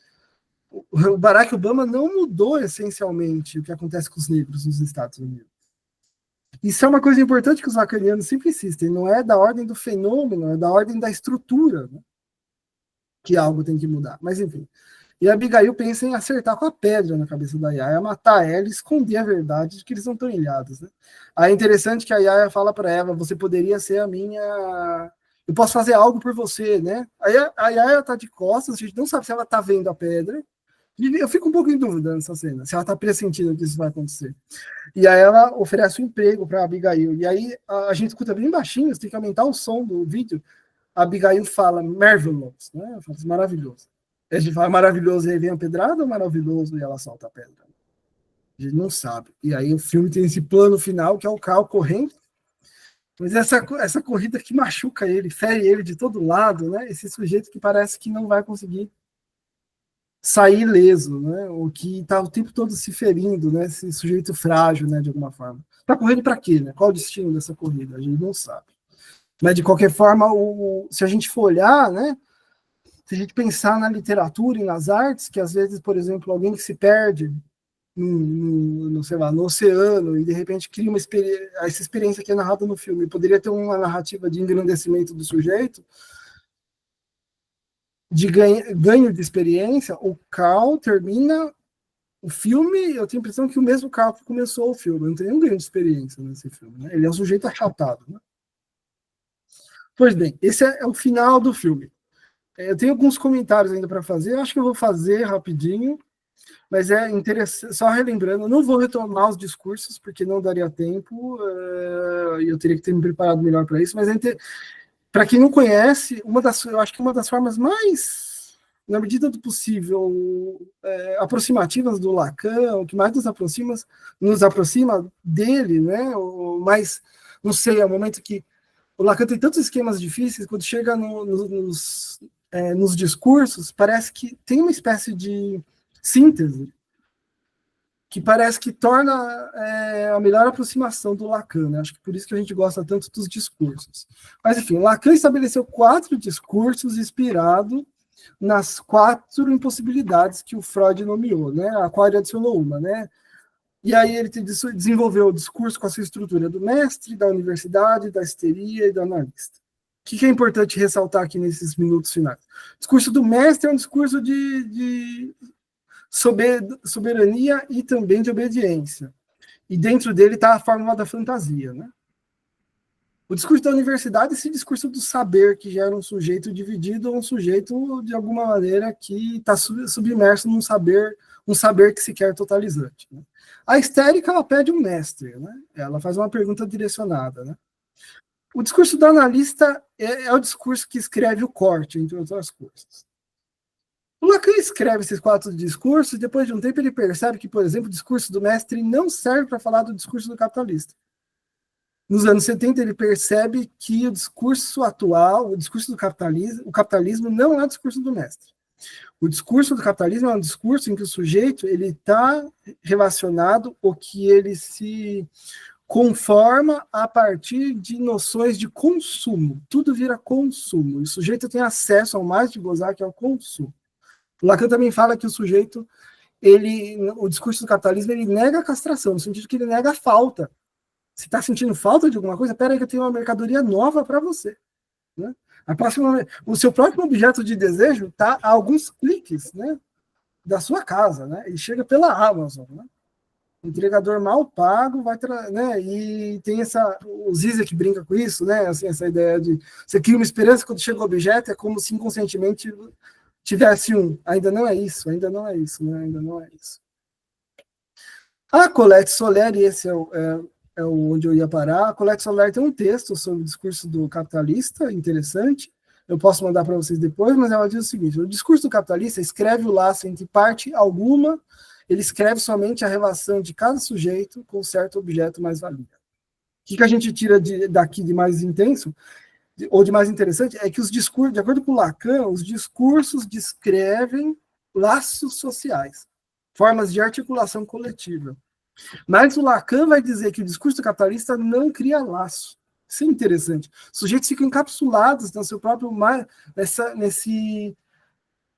O Barack Obama não mudou essencialmente o que acontece com os negros nos Estados Unidos. Isso é uma coisa importante que os lacanianos sempre insistem, não é da ordem do fenômeno, é da ordem da estrutura, né? Que algo tem que mudar. Mas, enfim. E a Abigail pensa em acertar com a pedra na cabeça da Yaya, matar ela e esconder a verdade de que eles não estão ilhados. Né? Aí é interessante que a Yaya fala para ela, você poderia ser a minha... Eu posso fazer algo por você, né? Aí a Yaya tá de costas, a gente não sabe se ela tá vendo a pedra. Eu fico um pouco em dúvida nessa cena, se ela tá pressentindo que isso vai acontecer. E aí ela oferece um emprego para a Abigail. E aí a gente escuta bem baixinho, você tem que aumentar o som do vídeo. A Abigail fala marvelous, né? Fala maravilhoso. A gente fala maravilhoso e aí vem a pedrada ou maravilhoso e ela solta a pedra? A gente não sabe. E aí o filme tem esse plano final, que é o carro correndo. Mas essa corrida que machuca ele, fere ele de todo lado, né? Esse sujeito que parece que não vai conseguir sair ileso, né? O que está o tempo todo se ferindo, né? Esse sujeito frágil, né? De alguma forma. Está correndo para quê, né? Qual o destino dessa corrida? A gente não sabe. Mas, de qualquer forma, se a gente for olhar, né? Se a gente pensar na literatura e nas artes, que às vezes, por exemplo, alguém que se perde sei lá, no oceano e de repente cria essa experiência que é narrada no filme, poderia ter uma narrativa de engrandecimento do sujeito, de ganho de experiência. O Cal termina o filme, eu tenho a impressão que o mesmo Cal que começou o filme, não tem nenhum ganho de experiência nesse filme, né? Ele é um sujeito achatado, né? Pois bem, esse é o final do filme. Eu tenho alguns comentários ainda para fazer, acho que eu vou fazer rapidinho, mas é interessante, só relembrando, eu não vou retomar os discursos, porque não daria tempo, e eu teria que ter me preparado melhor para isso, mas para quem não conhece, eu acho que uma das formas mais, na medida do possível, aproximativas do Lacan, o que mais nos aproxima dele, né, mais, não sei, é o momento que o Lacan tem tantos esquemas difíceis, quando chega nos discursos, parece que tem uma espécie de síntese que parece que torna a melhor aproximação do Lacan. Né? Acho que por isso que a gente gosta tanto dos discursos. Mas, enfim, Lacan estabeleceu 4 discursos inspirados nas 4 impossibilidades que o Freud nomeou, né? A qual ele adicionou uma, né? E aí ele desenvolveu o discurso com a sua estrutura do mestre, da universidade, da histeria e do analista. O que é importante ressaltar aqui nesses minutos finais? O discurso do mestre é um discurso de soberania e também de obediência. E dentro dele está a fórmula da fantasia. Né? O discurso da universidade é esse discurso do saber, que gera um sujeito dividido ou um sujeito, de alguma maneira, que está submerso num saber que se quer totalizante. Né? A histérica, ela pede um mestre, né? Ela faz uma pergunta direcionada. Né? O discurso do analista é o discurso que escreve o corte, entre outras coisas. O Lacan escreve esses 4 discursos e depois de um tempo ele percebe que, por exemplo, o discurso do mestre não serve para falar do discurso do capitalista. Nos anos 70 ele percebe que o discurso atual, o discurso do capitalismo, o capitalismo não é o discurso do mestre. O discurso do capitalismo é um discurso em que o sujeito ele está relacionado ou que ele se conforma a partir de noções de consumo. Tudo vira consumo. E o sujeito tem acesso ao mais de gozar, que é o consumo. O Lacan também fala que o sujeito, o discurso do capitalismo, ele nega a castração, no sentido que ele nega a falta. Se está sentindo falta de alguma coisa, peraí que eu tenho uma mercadoria nova para você. Né? O seu próximo objeto de desejo está a alguns cliques, né, da sua casa, né? E chega pela Amazon. Né? Entregador mal pago, né? E tem o Zizek brinca com isso, né? Assim, essa ideia de você cria uma esperança quando chega o objeto, é como se inconscientemente tivesse um. Ainda não é isso, né? Ainda não é isso. A Colette Soler, e esse é onde eu ia parar, a Colette Soler tem um texto sobre o discurso do capitalista, interessante, eu posso mandar para vocês depois, mas ela diz o seguinte: o discurso do capitalista escreve o laço entre parte alguma, ele escreve somente a relação de cada sujeito com certo objeto mais-valia. O que a gente tira daqui de mais intenso, ou de mais interessante, é que os discursos, de acordo com Lacan, os discursos descrevem laços sociais, formas de articulação coletiva. Mas o Lacan vai dizer que o discurso capitalista não cria laço. Isso é interessante. Os sujeitos ficam encapsulados no seu próprio mar,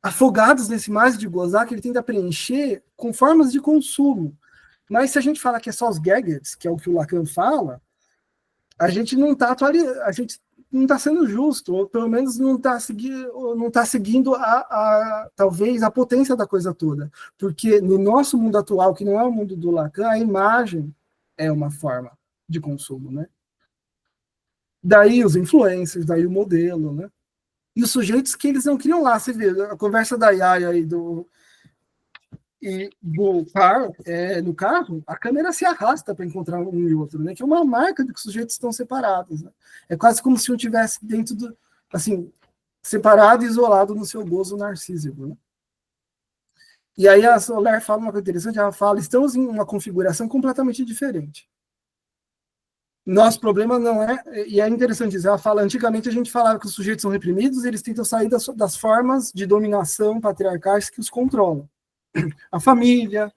afogados nesse mar de gozar que ele tenta preencher com formas de consumo. Mas se a gente fala que é só os gadgets, que é o que o Lacan fala, a gente não está a gente não está sendo justo, ou pelo menos não está seguindo talvez a potência da coisa toda. Porque no nosso mundo atual, que não é o mundo do Lacan, a imagem é uma forma de consumo, né? Daí os influencers, daí o modelo, né? E os sujeitos que eles não criam lá, você vê, a conversa da Yaya e do carro, no carro, a câmera se arrasta para encontrar um e outro, né? Que é uma marca de que os sujeitos estão separados. Né? É quase como se um tivesse dentro do, assim, separado e isolado no seu gozo narcísico. Né? E aí a Soler fala uma coisa interessante, ela fala, estamos em uma configuração completamente diferente. Nosso problema não é, e é interessante isso, ela fala, antigamente a gente falava que os sujeitos são reprimidos, eles tentam sair das formas de dominação patriarcais que os controlam. A família,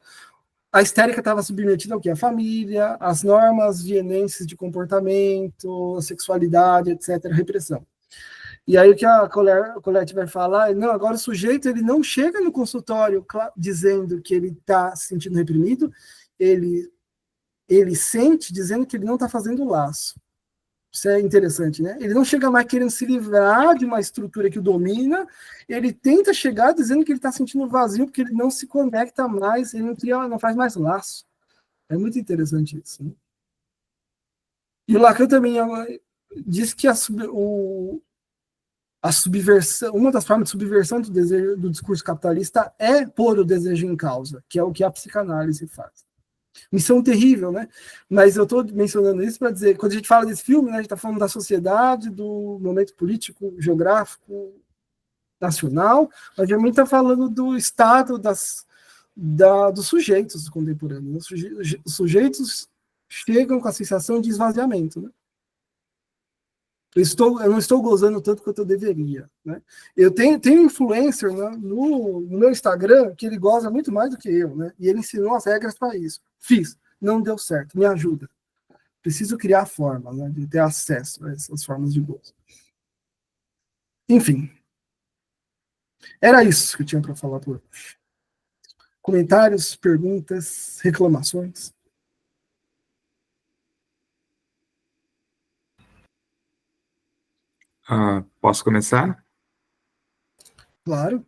a histérica estava submetida ao quê? A família, as normas vienenses de comportamento, a sexualidade, etc., a repressão. E aí o que a Colette vai falar é, não, agora o sujeito ele não chega no consultório dizendo que ele está se sentindo reprimido, ele sente dizendo que ele não está fazendo laço. Isso é interessante, né? Ele não chega mais querendo se livrar de uma estrutura que o domina, ele tenta chegar dizendo que ele está sentindo vazio porque ele não se conecta mais, ele não faz mais laço. É muito interessante isso. Né? E o Lacan também diz que a subversão, uma das formas de subversão do discurso capitalista é pôr o desejo em causa, que é o que a psicanálise faz. Missão terrível, né? Mas eu estou mencionando isso para dizer, quando a gente fala desse filme, né, a gente está falando da sociedade, do momento político, geográfico, nacional, mas a gente está falando do estado dos sujeitos contemporâneos. Os sujeitos chegam com a sensação de esvaziamento, né? Eu não estou gozando tanto quanto eu deveria. Né? Eu tenho influencer, né, no meu Instagram que ele goza muito mais do que eu, né? E ele ensinou as regras para isso. Fiz, não deu certo, me ajuda. Preciso criar formas, né, de ter acesso a essas formas de gozo. Enfim, era isso que eu tinha para falar por hoje. Comentários, perguntas, reclamações? Posso começar? Claro.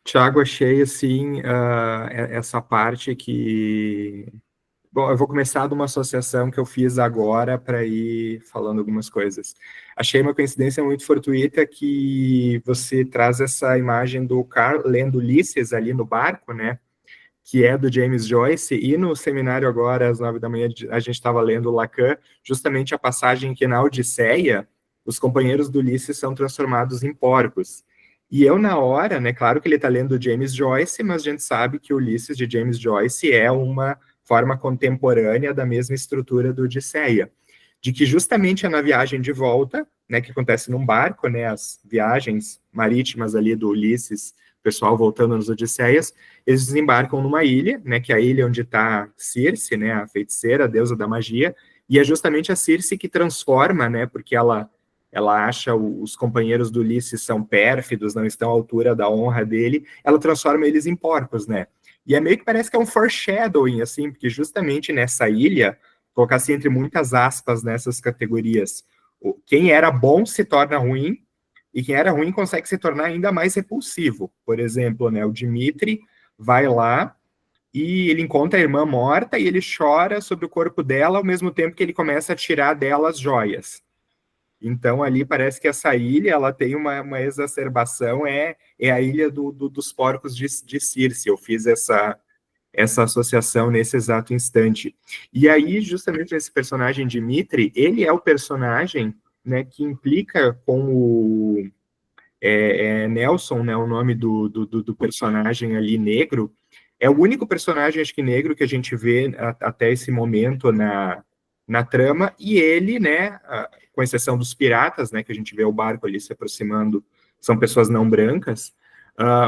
Tiago, achei assim essa parte que... Bom, eu vou começar de uma associação que eu fiz agora para ir falando algumas coisas. Achei uma coincidência muito fortuita que você traz essa imagem do Carl lendo Ulisses ali no barco, né? Que é do James Joyce, e no seminário agora, às 9 da manhã, a gente estava lendo Lacan, justamente a passagem que na Odisseia, os companheiros do Ulisses são transformados em porcos. E eu, na hora, né, claro que ele está lendo James Joyce, mas a gente sabe que o Ulisses de James Joyce é uma forma contemporânea da mesma estrutura do Odisseia. De que justamente é na viagem de volta, né, que acontece num barco, né, as viagens marítimas ali do Ulisses, o pessoal voltando nas Odisseias, eles desembarcam numa ilha, né, que é a ilha onde está Circe, né, a feiticeira, a deusa da magia, e é justamente a Circe que transforma, né, porque ela acha os companheiros do Ulisses são pérfidos, não estão à altura da honra dele, ela transforma eles em porcos, né, e é meio que parece que é um foreshadowing, assim, porque justamente nessa ilha, colocar assim entre muitas aspas nessas categorias, quem era bom se torna ruim, e quem era ruim consegue se tornar ainda mais repulsivo. Por exemplo, né, o Dmitri vai lá e ele encontra a irmã morta e ele chora sobre o corpo dela ao mesmo tempo que ele começa a tirar dela as joias. Então, ali parece que essa ilha, ela tem uma exacerbação, é a ilha dos porcos de Circe. Eu fiz essa associação nesse exato instante. E aí, justamente esse personagem Dimitri, ele é o personagem, né, que implica com o Nelson, né, o nome do personagem ali negro, é o único personagem, acho que negro, que a gente vê até esse momento na trama, e ele, né, com exceção dos piratas, né, que a gente vê o barco ali se aproximando, são pessoas não brancas,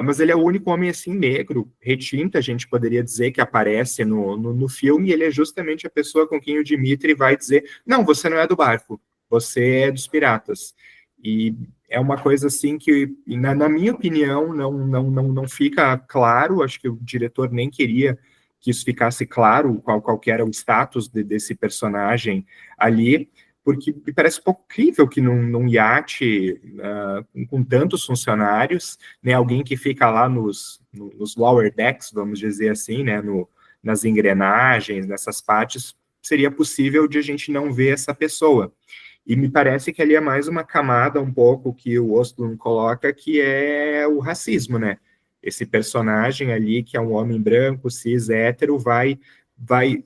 mas ele é o único homem, assim, negro, retinto, a gente poderia dizer, que aparece no filme, e ele é justamente a pessoa com quem o Dimitri vai dizer, não, você não é do barco, você é dos piratas. E é uma coisa assim que, na minha opinião, não fica claro, acho que o diretor nem queria que isso ficasse claro, qual que era o status desse personagem ali, porque me parece um pouco crível que num iate com tantos funcionários, né, alguém que fica lá nos lower decks, vamos dizer assim, né, nas engrenagens, nessas partes, seria possível de a gente não ver essa pessoa. E me parece que ali é mais uma camada um pouco que o Ostlund coloca, que é o racismo, né? Esse personagem ali, que é um homem branco, cis, hétero, vai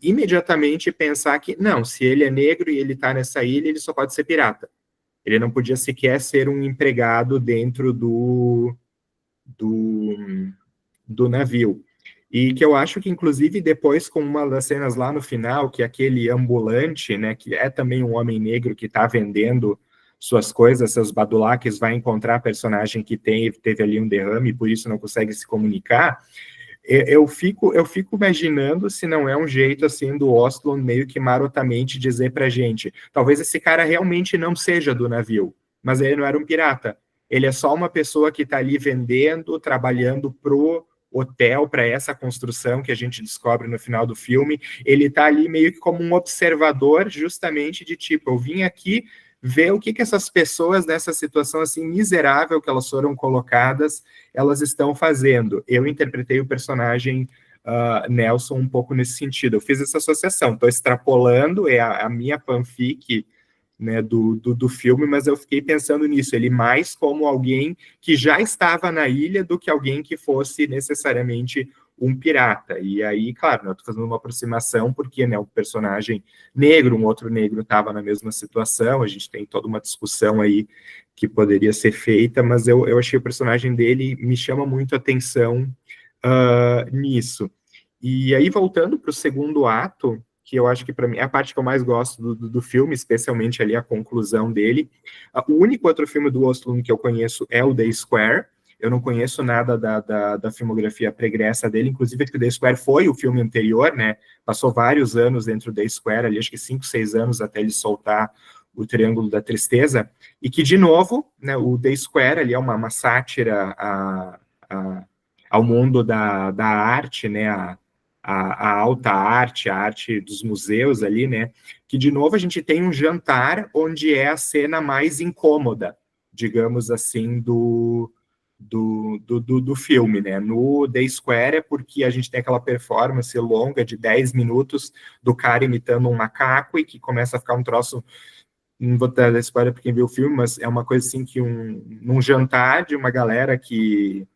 imediatamente pensar que, não, se ele é negro e ele está nessa ilha, ele só pode ser pirata. Ele não podia sequer ser um empregado dentro do, do navio. E que eu acho que, inclusive, depois, com uma das cenas lá no final, que é aquele ambulante, né, que é também um homem negro que está vendendo suas coisas, seus badulaques, vai encontrar a personagem que teve ali um derrame e por isso não consegue se comunicar, eu fico imaginando se não é um jeito, assim, do Ostlund meio que marotamente dizer pra gente, talvez esse cara realmente não seja do navio, mas ele não era um pirata, ele é só uma pessoa que está ali vendendo, trabalhando pro hotel, para essa construção que a gente descobre no final do filme, ele está ali meio que como um observador, justamente de tipo, eu vim aqui ver o que essas pessoas nessa situação assim miserável que elas foram colocadas, elas estão fazendo. Eu interpretei o personagem Nelson um pouco nesse sentido. Eu fiz essa associação, estou extrapolando, é a minha fanfic, né, do filme, mas eu fiquei pensando nisso, ele mais como alguém que já estava na ilha do que alguém que fosse necessariamente um pirata. E aí, claro, né, eu estou fazendo uma aproximação porque, né, o personagem negro, um outro negro estava na mesma situação, a gente tem toda uma discussão aí que poderia ser feita, mas eu achei o personagem dele, me chama muito a atenção nisso. E aí, voltando para o segundo ato, que eu acho que para mim é a parte que eu mais gosto do filme, especialmente ali a conclusão dele. O único outro filme do Ostlund que eu conheço é o The Square. Eu não conheço nada da filmografia pregressa dele, inclusive que o The Square foi o filme anterior, né? Passou vários anos dentro do The Square, ali acho que 5, 6 anos até ele soltar o Triângulo da Tristeza, e que, de novo, né, o The Square ali é uma sátira ao mundo da arte, né, a alta arte, a arte dos museus ali, né? Que, de novo, a gente tem um jantar onde é a cena mais incômoda, digamos assim, do filme, né? No The Square é porque a gente tem aquela performance longa de 10 minutos do cara imitando um macaco e que começa a ficar um troço, não vou dar spoiler para quem viu o filme, mas é uma coisa assim que num jantar de uma galera que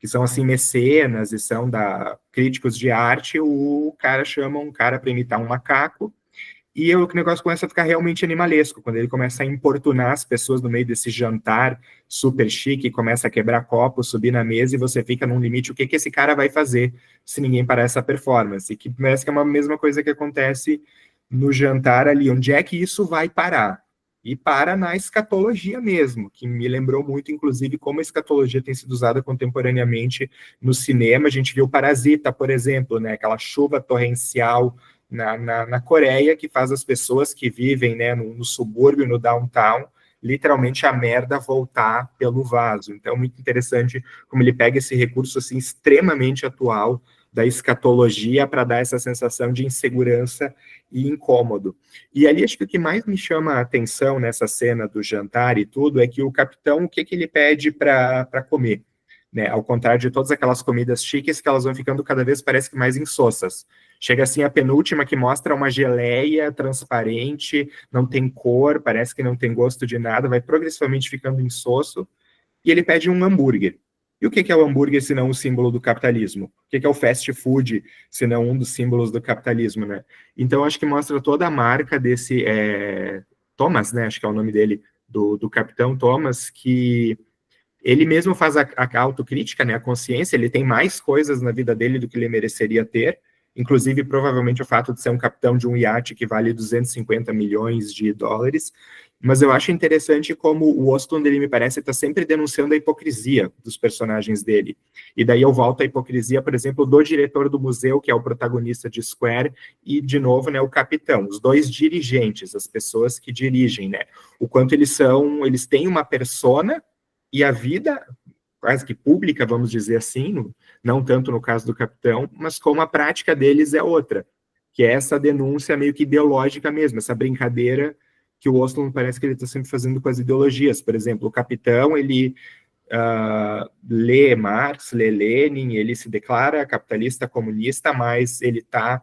são assim mecenas e são críticos de arte, o cara chama um cara para imitar um macaco, e o negócio começa a ficar realmente animalesco, quando ele começa a importunar as pessoas no meio desse jantar super chique, começa a quebrar copos, subir na mesa, e você fica num limite, o que esse cara vai fazer se ninguém parar essa performance? Que parece que é uma mesma coisa que acontece no jantar ali, onde é que isso vai parar? E para na escatologia mesmo, que me lembrou muito, inclusive, como a escatologia tem sido usada contemporaneamente no cinema. A gente viu Parasita, por exemplo, né, aquela chuva torrencial na Coreia, que faz as pessoas que vivem, né, no subúrbio, no downtown, literalmente a merda voltar pelo vaso. Então, muito interessante como ele pega esse recurso assim extremamente atual da escatologia para dar essa sensação de insegurança e incômodo. E ali acho que o que mais me chama a atenção nessa cena do jantar e tudo é que o capitão, o que ele pede para comer? né? Ao contrário de todas aquelas comidas chiques que elas vão ficando cada vez, parece que mais insossas. Chega assim a penúltima que mostra uma geleia transparente, não tem cor, parece que não tem gosto de nada, vai progressivamente ficando insosso, e ele pede um hambúrguer. E o que é o hambúrguer se não o símbolo do capitalismo? O que é o fast food se não um dos símbolos do capitalismo, né? Então, acho que mostra toda a marca desse Thomas, né? Acho que é o nome dele, do capitão Thomas, que ele mesmo faz a autocrítica, né? A consciência, ele tem mais coisas na vida dele do que ele mereceria ter, inclusive, provavelmente, o fato de ser um capitão de um iate que vale 250 milhões de dólares. Mas eu acho interessante como o Ostland, ele me parece, está sempre denunciando a hipocrisia dos personagens dele. E daí eu volto à hipocrisia, por exemplo, do diretor do museu, que é o protagonista de Square, e, de novo, né, o capitão, os dois dirigentes, as pessoas que dirigem, né? O quanto eles têm uma persona e a vida quase que pública, vamos dizer assim, não tanto no caso do capitão, mas como a prática deles é outra, que é essa denúncia meio que ideológica mesmo, essa brincadeira que o Oslo parece que ele está sempre fazendo com as ideologias. Por exemplo, o capitão, ele lê Marx, lê Lenin, ele se declara capitalista comunista, mas ele tá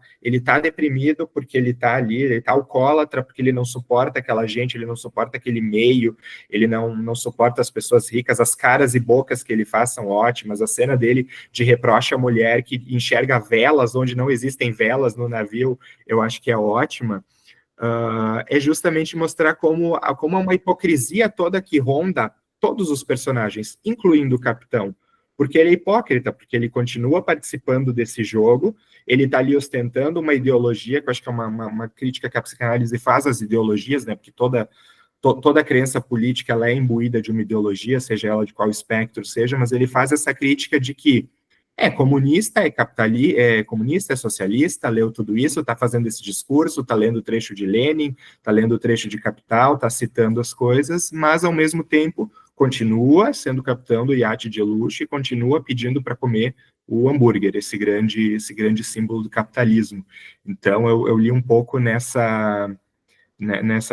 deprimido porque ele está ali, ele está alcoólatra porque ele não suporta aquela gente, ele não suporta aquele meio, ele não suporta as pessoas ricas, as caras e bocas que ele faz são ótimas, a cena dele de reproche à mulher que enxerga velas onde não existem velas no navio, eu acho que é ótima. É justamente mostrar como há uma hipocrisia toda que ronda todos os personagens, incluindo o capitão, porque ele é hipócrita, porque ele continua participando desse jogo, ele está ali ostentando uma ideologia, que eu acho que é uma crítica que a psicanálise faz às ideologias, né, porque toda crença política ela é imbuída de uma ideologia, seja ela de qual espectro seja, mas ele faz essa crítica de que é comunista, é comunista, é socialista, leu tudo isso, está fazendo esse discurso, está lendo o trecho de Lenin, está lendo o trecho de Capital, está citando as coisas, mas, ao mesmo tempo, continua sendo capitão do iate de luxo e continua pedindo para comer o hambúrguer, esse grande símbolo do capitalismo. Então, eu li um pouco nessa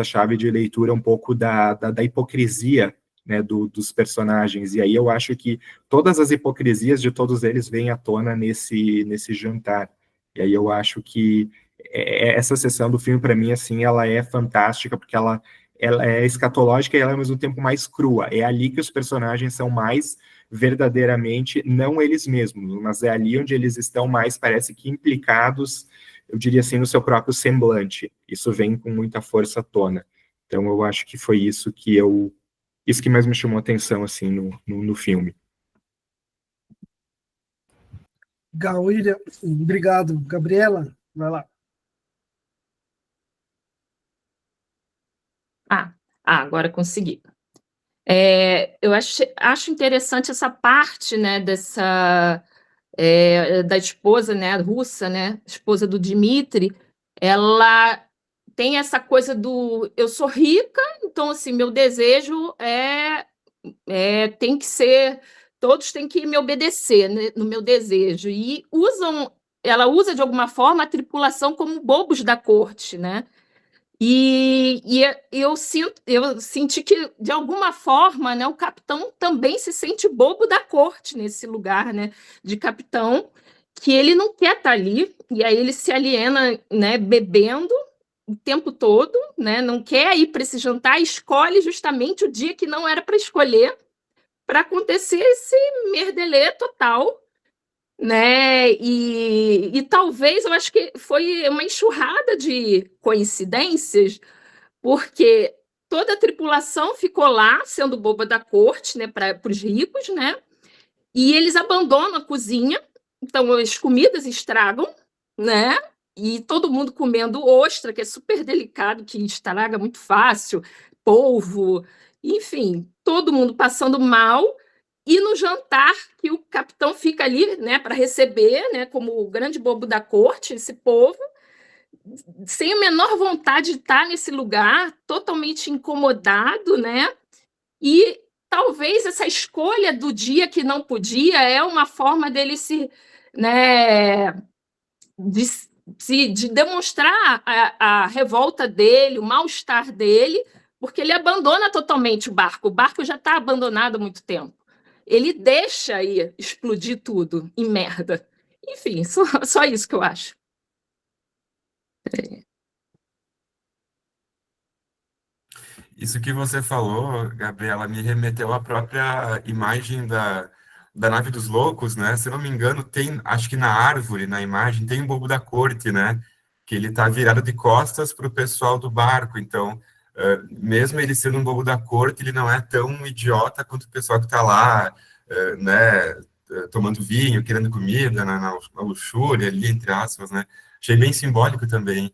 chave de leitura, um pouco da hipocrisia, né, dos personagens, e aí eu acho que todas as hipocrisias de todos eles vêm à tona nesse jantar, e aí eu acho que essa sessão do filme, para mim, assim, ela é fantástica, porque ela é escatológica e ela é ao mesmo tempo mais crua, é ali que os personagens são mais verdadeiramente, não eles mesmos, mas é ali onde eles estão mais, parece que implicados, eu diria assim, no seu próprio semblante, isso vem com muita força à tona, então eu acho que foi isso que mais me chamou a atenção, assim, no filme. William, obrigado. Gabriela, vai lá. Agora consegui. Eu acho interessante essa parte, né, da esposa, né, russa, né, esposa do Dmitry, ela tem essa coisa do eu sou rica, então assim, meu desejo tem que ser, todos têm que me obedecer, né, no meu desejo, e ela usa de alguma forma a tripulação como bobos da corte, né? E eu senti que, de alguma forma, né, o capitão também se sente bobo da corte nesse lugar, né, de capitão, que ele não quer estar ali, e aí ele se aliena, né, bebendo o tempo todo, né, não quer ir para esse jantar, escolhe justamente o dia que não era para escolher, para acontecer esse merdelê total, né? E talvez eu acho que foi uma enxurrada de coincidências, porque toda a tripulação ficou lá sendo boba da corte, né, para os ricos, né? E eles abandonam a cozinha, então as comidas estragam, né? E todo mundo comendo ostra, que é super delicado, que estraga muito fácil, polvo, enfim, todo mundo passando mal. E no jantar, que o capitão fica ali, né, para receber, né, como o grande bobo da corte, esse povo, sem a menor vontade de estar nesse lugar, totalmente incomodado, né? E talvez essa escolha do dia que não podia é uma forma dele né, de demonstrar a revolta dele, o mal-estar dele, porque ele abandona totalmente o barco já está abandonado há muito tempo. ele deixa aí explodir tudo em merda. Enfim, só isso que eu acho. Isso que você falou, Gabriela, me remeteu à própria imagem da nave dos loucos, né? Se eu não me engano, tem, acho que na árvore, na imagem, tem um bobo da corte, né? Que ele tá virado de costas para o pessoal do barco. Então, mesmo ele sendo um bobo da corte, ele não é tão idiota quanto o pessoal que está lá, né? Tomando vinho, querendo comida, na luxúria ali, entre aspas, né? Achei bem simbólico também,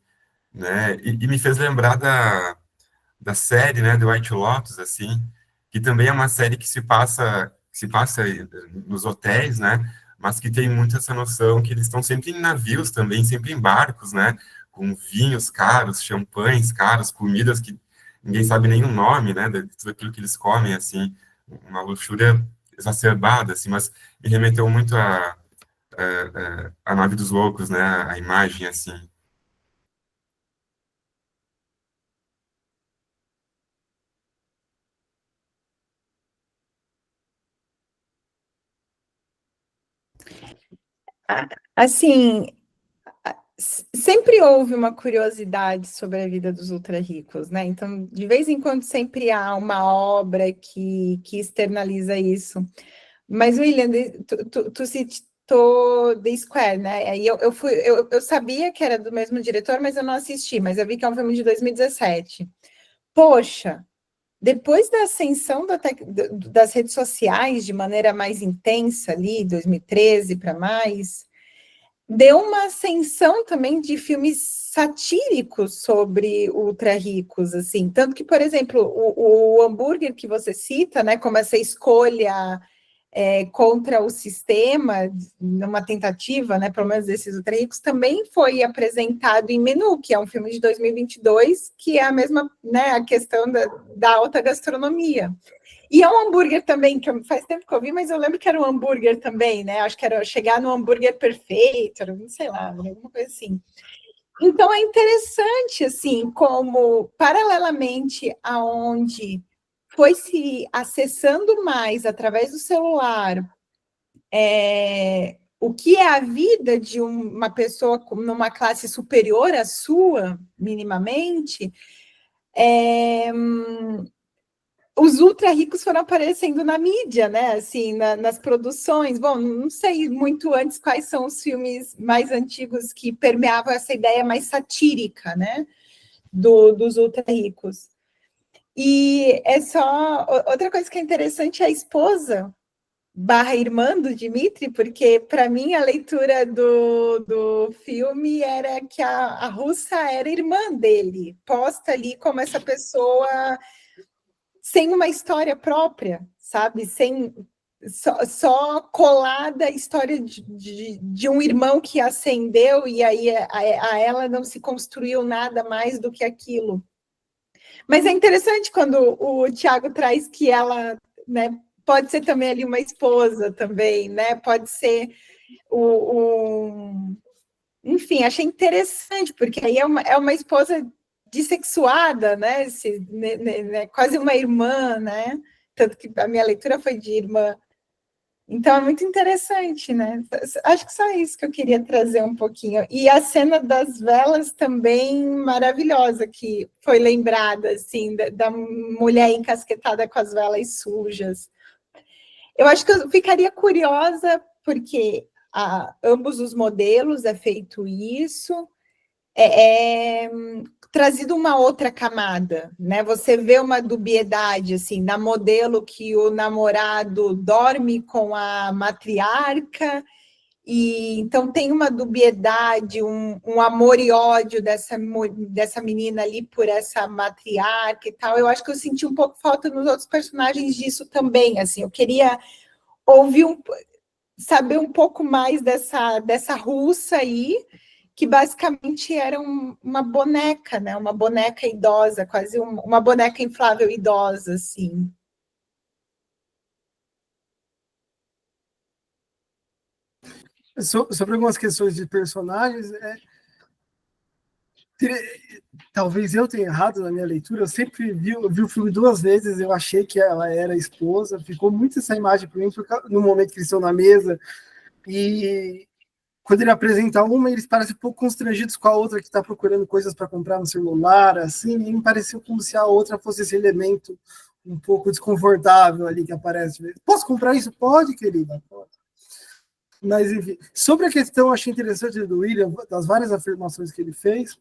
né? E me fez lembrar da série, né, do White Lotus, assim, que também é uma série que se passa nos hotéis, né, mas que tem muito essa noção que eles estão sempre em navios também, sempre em barcos, né, com vinhos caros, champanhes caros, comidas que ninguém sabe nem o nome, né, de tudo aquilo que eles comem, assim, uma luxúria exacerbada, assim, mas me remeteu muito a Nave dos Loucos, né, a imagem, assim. Assim, sempre houve uma curiosidade sobre a vida dos ultra-ricos, né? Então, de vez em quando, sempre há uma obra que externaliza isso. Mas, William, tu citou The Square, né? Aí eu sabia que era do mesmo diretor, mas eu não assisti, mas eu vi que é um filme de 2017. Poxa, depois da ascensão das redes sociais de maneira mais intensa ali, 2013 para mais, deu uma ascensão também de filmes satíricos sobre ultra-ricos, assim, tanto que, por exemplo, o hambúrguer que você cita, né, como essa escolha contra o sistema, numa tentativa, né, pelo menos desses ultra-ricos, também foi apresentado em Menu, que é um filme de 2022, que é a mesma, né, a questão da alta gastronomia. E é um hambúrguer também, que faz tempo que eu vi, mas eu lembro que era um hambúrguer também, né? Acho que era chegar no hambúrguer perfeito, era, sei lá, alguma coisa assim. Então é interessante, assim, como paralelamente aonde foi se acessando mais através do celular o que é a vida de uma pessoa numa classe superior à sua, minimamente, os ultra ricos foram aparecendo na mídia, né? Assim, nas produções. Bom, não sei muito antes quais são os filmes mais antigos que permeavam essa ideia mais satírica, né? Dos ultra ricos. E é só outra coisa que é interessante é a esposa barra irmã do Dimitri, porque para mim a leitura do filme era que a russa era irmã dele, posta ali como essa pessoa sem uma história própria, sabe? Sem só colada a história de um irmão que ascendeu e aí a ela não se construiu nada mais do que aquilo. Mas é interessante quando o Tiago traz que ela, né, pode ser também ali uma esposa também, né? Pode ser enfim, achei interessante, porque aí é uma esposa dissexuada, né? Quase uma irmã, né? Tanto que a minha leitura foi de irmã. Então é muito interessante, né? Acho que só isso que eu queria trazer um pouquinho. E a cena das velas também maravilhosa, que foi lembrada, assim, da mulher encasquetada com as velas sujas. Eu acho que eu ficaria curiosa, porque ambos os modelos é feito isso, trazido uma outra camada, né? Você vê uma dubiedade, assim, na modelo que o namorado dorme com a matriarca, e então tem uma dubiedade, um amor e ódio dessa menina ali por essa matriarca e tal. Eu acho que eu senti um pouco falta nos outros personagens disso também, assim, eu queria ouvir saber um pouco mais dessa russa aí, que basicamente era uma boneca, né? Uma boneca idosa, quase uma boneca inflável idosa, assim. Sobre algumas questões de personagens, talvez eu tenha errado na minha leitura, eu sempre vi o filme 2 vezes, eu achei que ela era a esposa, ficou muito essa imagem para mim, no momento que eles estão na mesa, e quando ele apresenta uma, eles parecem um pouco constrangidos com a outra que está procurando coisas para comprar no celular, assim, e me pareceu como se a outra fosse esse elemento um pouco desconfortável ali que aparece. Posso comprar isso? Pode, querida, pode. Mas, enfim, sobre a questão, achei interessante do William, das várias afirmações que ele fez,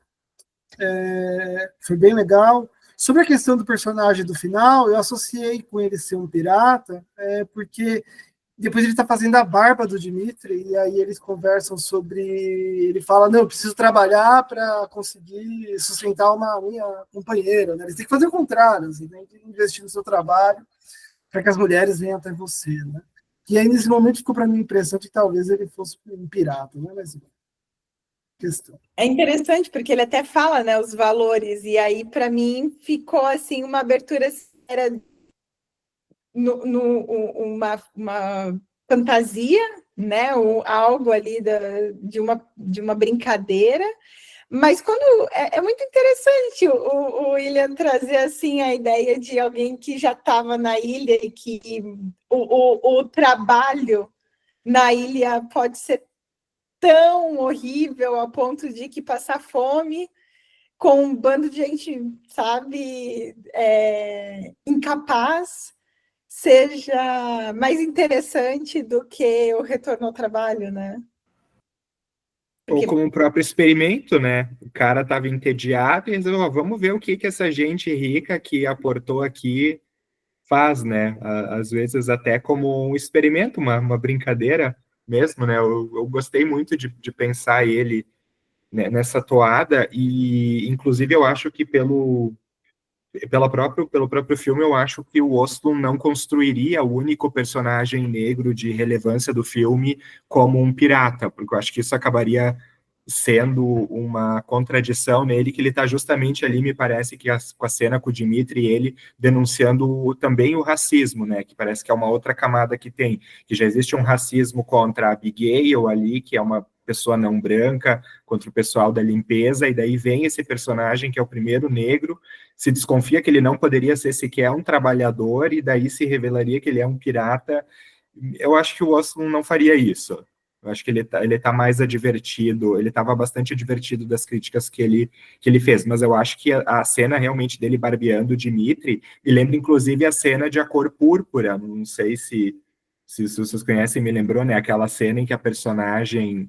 foi bem legal. Sobre a questão do personagem do final, eu associei com ele ser um pirata, porque depois ele está fazendo a barba do Dimitri, e aí eles conversam sobre... Ele fala, não, eu preciso trabalhar para conseguir sustentar uma minha companheira, né? Eles têm que fazer o contrário, assim, tem que investir no seu trabalho para que as mulheres venham até você, né? E aí, nesse momento, ficou para mim a impressão de que talvez ele fosse um pirata, né? Mas, questão. É interessante, porque ele até fala, né, os valores, e aí, para mim, ficou, assim, uma abertura, era uma fantasia, né, algo ali de uma brincadeira, mas quando é muito interessante o William trazer assim a ideia de alguém que já estava na ilha e que o trabalho na ilha pode ser tão horrível a ponto de que passar fome com um bando de gente, sabe, incapaz, seja mais interessante do que o retorno ao trabalho, né? Ou como o próprio experimento, né? O cara estava entediado e resolveu, vamos ver o que essa gente rica que aportou aqui faz, né? Às vezes até como um experimento, uma brincadeira mesmo, né? Eu gostei muito de pensar ele, né, nessa toada, e inclusive eu acho que pelo próprio filme, eu acho que o Oslo não construiria o único personagem negro de relevância do filme como um pirata, porque eu acho que isso acabaria sendo uma contradição nele, que ele está justamente ali, me parece que com a cena com o Dimitri e ele denunciando também o racismo, né, que parece que é uma outra camada que tem, que já existe um racismo contra a Abigail ali, que é uma pessoa não branca, contra o pessoal da limpeza, e daí vem esse personagem que é o primeiro negro, se desconfia que ele não poderia ser sequer um trabalhador, e daí se revelaria que ele é um pirata. Eu acho que o Oslo não faria isso. Eu acho que ele tá mais advertido, ele estava bastante advertido das críticas que ele fez, mas eu acho que a cena realmente dele barbeando o Dimitri, me lembra inclusive a cena de A Cor Púrpura, não sei se vocês conhecem, me lembrou, né, aquela cena em que a personagem,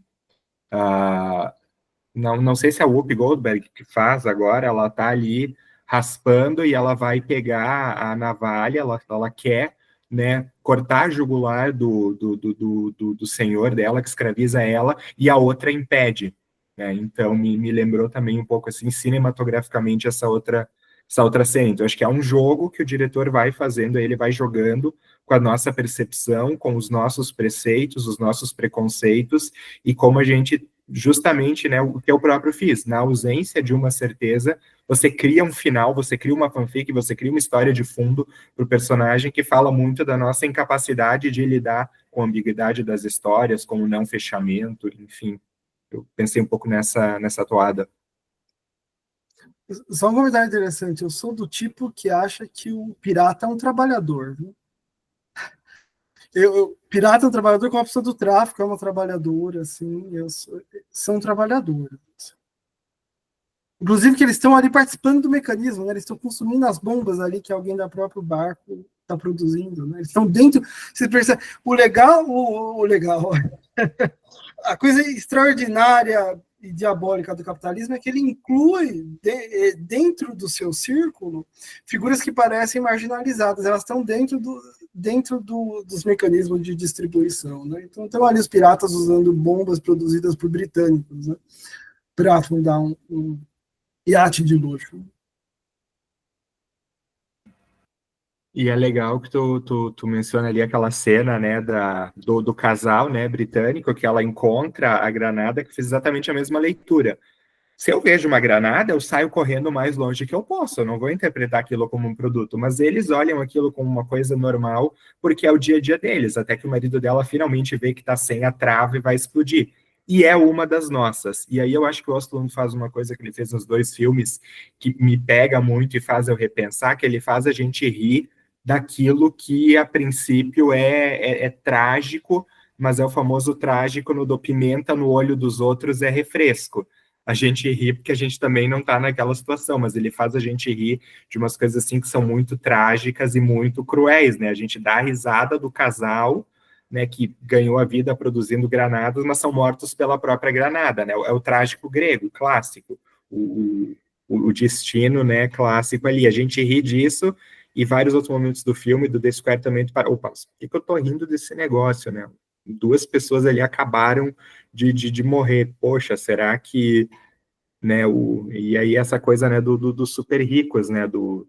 não sei se é a Whoopi Goldberg que faz agora, ela tá ali raspando e ela vai pegar a navalha, ela quer, né, cortar a jugular do senhor dela, que escraviza ela, e a outra impede, né? Então me lembrou também um pouco assim, cinematograficamente, essa outra cena. Então acho que é um jogo que o diretor vai fazendo, ele vai jogando com a nossa percepção, com os nossos preceitos, os nossos preconceitos, e como a gente, justamente, né, o que eu próprio fiz, na ausência de uma certeza, você cria um final, você cria uma fanfic, você cria uma história de fundo para o personagem que fala muito da nossa incapacidade de lidar com a ambiguidade das histórias, com o não fechamento, enfim. Eu pensei um pouco nessa toada. Só um comentário interessante, eu sou do tipo que acha que o pirata é um trabalhador, viu? Pirata é um trabalhador, como a pessoa do tráfico é uma trabalhadora, assim, são trabalhadores. Inclusive que eles estão ali participando do mecanismo, né? Eles estão consumindo as bombas ali que alguém da próprio barco está produzindo, né? Eles estão dentro. Você percebe, o legal, a coisa extraordinária e diabólica do capitalismo é que ele inclui dentro do seu círculo figuras que parecem marginalizadas, elas estão dentro dos mecanismos de distribuição, né? Então estão ali os piratas usando bombas produzidas por britânicos, né, para fundar um iate de luxo. E é legal que tu menciona ali aquela cena, né, do casal, né, britânico, que ela encontra a granada, que fez exatamente a mesma leitura. Se eu vejo uma granada, eu saio correndo o mais longe que eu posso, eu não vou interpretar aquilo como um produto, mas eles olham aquilo como uma coisa normal, porque é o dia a dia deles, até que o marido dela finalmente vê que está sem a trava e vai explodir. e é uma das nossas. E aí eu acho que o Ostlund faz uma coisa que ele fez nos 2 filmes que me pega muito e faz eu repensar, que ele faz a gente rir daquilo que, a princípio, é trágico, mas é o famoso trágico no do pimenta no olho dos outros é refresco. A gente ri porque a gente também não está naquela situação, mas ele faz a gente rir de umas coisas assim que são muito trágicas e muito cruéis, né? A gente dá a risada do casal, né, que ganhou a vida produzindo granadas, mas são mortos pela própria granada, né? É o trágico grego, clássico. O destino, né, clássico ali. A gente ri disso e vários outros momentos do filme, do The Square também, para, opa, por que eu tô rindo desse negócio, né? 2 pessoas ali acabaram de morrer. Poxa, será que, né, e aí essa coisa, né, do super ricos, né, do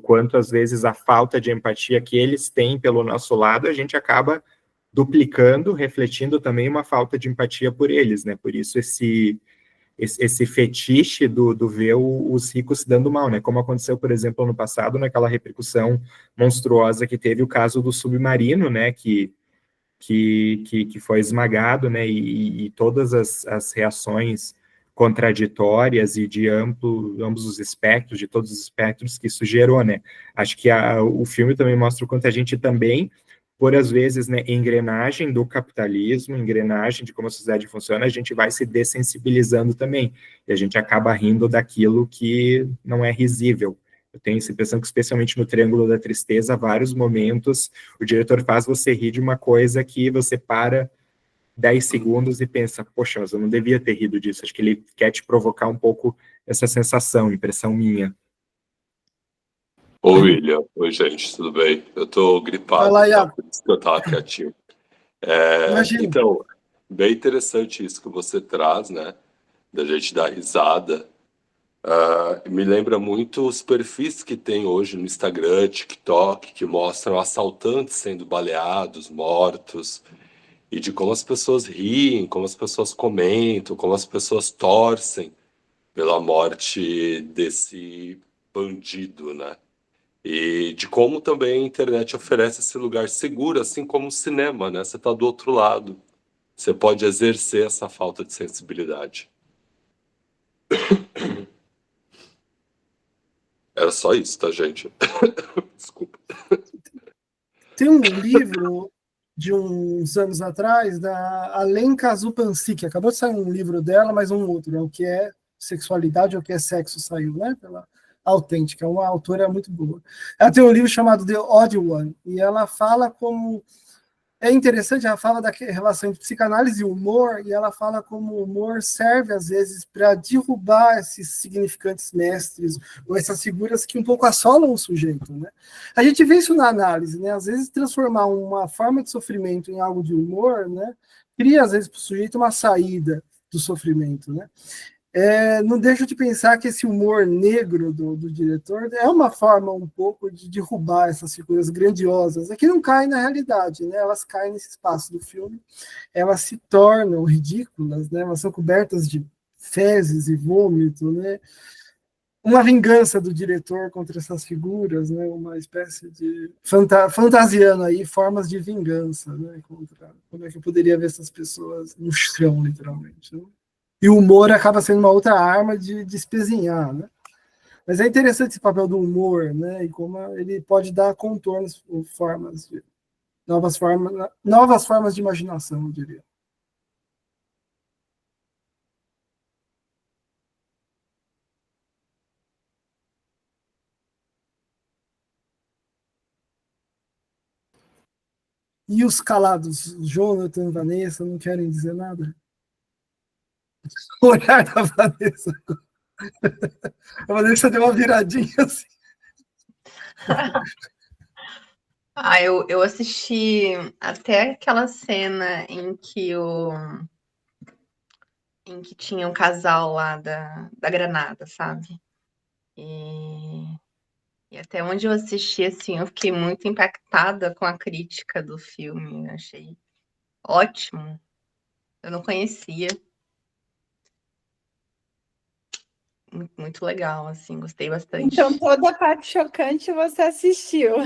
quanto, às vezes, a falta de empatia que eles têm pelo nosso lado, a gente acaba duplicando, refletindo também uma falta de empatia por eles, né, por isso esse fetiche do ver os ricos se dando mal, né, como aconteceu, por exemplo, no passado, naquela repercussão monstruosa que teve o caso do Submarino, né, que foi esmagado, né, e todas as reações contraditórias e de ambos os espectros, de todos os espectros que isso gerou, né. Acho que o filme também mostra o quanto a gente também, por às vezes, né, engrenagem do capitalismo, engrenagem de como a sociedade funciona, a gente vai se dessensibilizando também, e a gente acaba rindo daquilo que não é risível. Eu tenho essa impressão que, especialmente no Triângulo da Tristeza, vários momentos, o diretor faz você rir de uma coisa que você para 10 segundos e pensa, poxa, mas eu não devia ter rido disso. Acho que ele quer te provocar um pouco essa sensação, impressão minha. Oi, William. Oi, gente, tudo bem? Eu tô gripado, Fala, tá? Iago. Por isso que eu tava quietinho. Imagina. Então, bem interessante isso que você traz, né? Da gente dar risada. Me lembra muito os perfis que tem hoje no Instagram, TikTok, que mostram assaltantes sendo baleados, mortos, e de como as pessoas riem, como as pessoas comentam, como as pessoas torcem pela morte desse bandido, né? E de como também a internet oferece esse lugar seguro, assim como o cinema, né? Você está do outro lado. Você pode exercer essa falta de sensibilidade. Era só isso, tá, gente? Desculpa. Tem um livro de uns anos atrás, da Alenka Zupanci, que acabou de sair um livro dela, mas um outro, né? O que é sexualidade, o que é sexo, saiu, né? Pela Autêntica, é uma autora muito boa. Ela tem um livro chamado The Odd One, e ela fala como... É interessante, ela fala da relação entre psicanálise e humor, e ela fala como o humor serve, às vezes, para derrubar esses significantes mestres, ou essas figuras que um pouco assolam o sujeito, né? A gente vê isso na análise, né? Às vezes, transformar uma forma de sofrimento em algo de humor, né? Cria, às vezes, para o sujeito uma saída do sofrimento, né? Não deixo de pensar que esse humor negro do diretor é uma forma um pouco de derrubar essas figuras grandiosas, que não caem na realidade, né? Elas caem nesse espaço do filme, elas se tornam ridículas, né? Elas são cobertas de fezes e vômito, né? Uma vingança do diretor contra essas figuras, né? Uma espécie de fantasiando aí formas de vingança, né? Contra como é que eu poderia ver essas pessoas no chão, literalmente, né? E o humor acaba sendo uma outra arma de espezinhar, né? Mas é interessante esse papel do humor, né? E como ele pode dar contornos, novas formas de imaginação, eu diria. E os calados, Jonathan, Vanessa, não querem dizer nada? O olhar da Vanessa. A Vanessa deu uma viradinha assim. Eu assisti até aquela cena em que tinha um casal lá da Granada, sabe? E até onde eu assisti, assim, eu fiquei muito impactada com a crítica do filme. Eu achei ótimo. Eu não conhecia. Muito, muito legal, assim, gostei bastante. Então, toda a parte chocante você assistiu.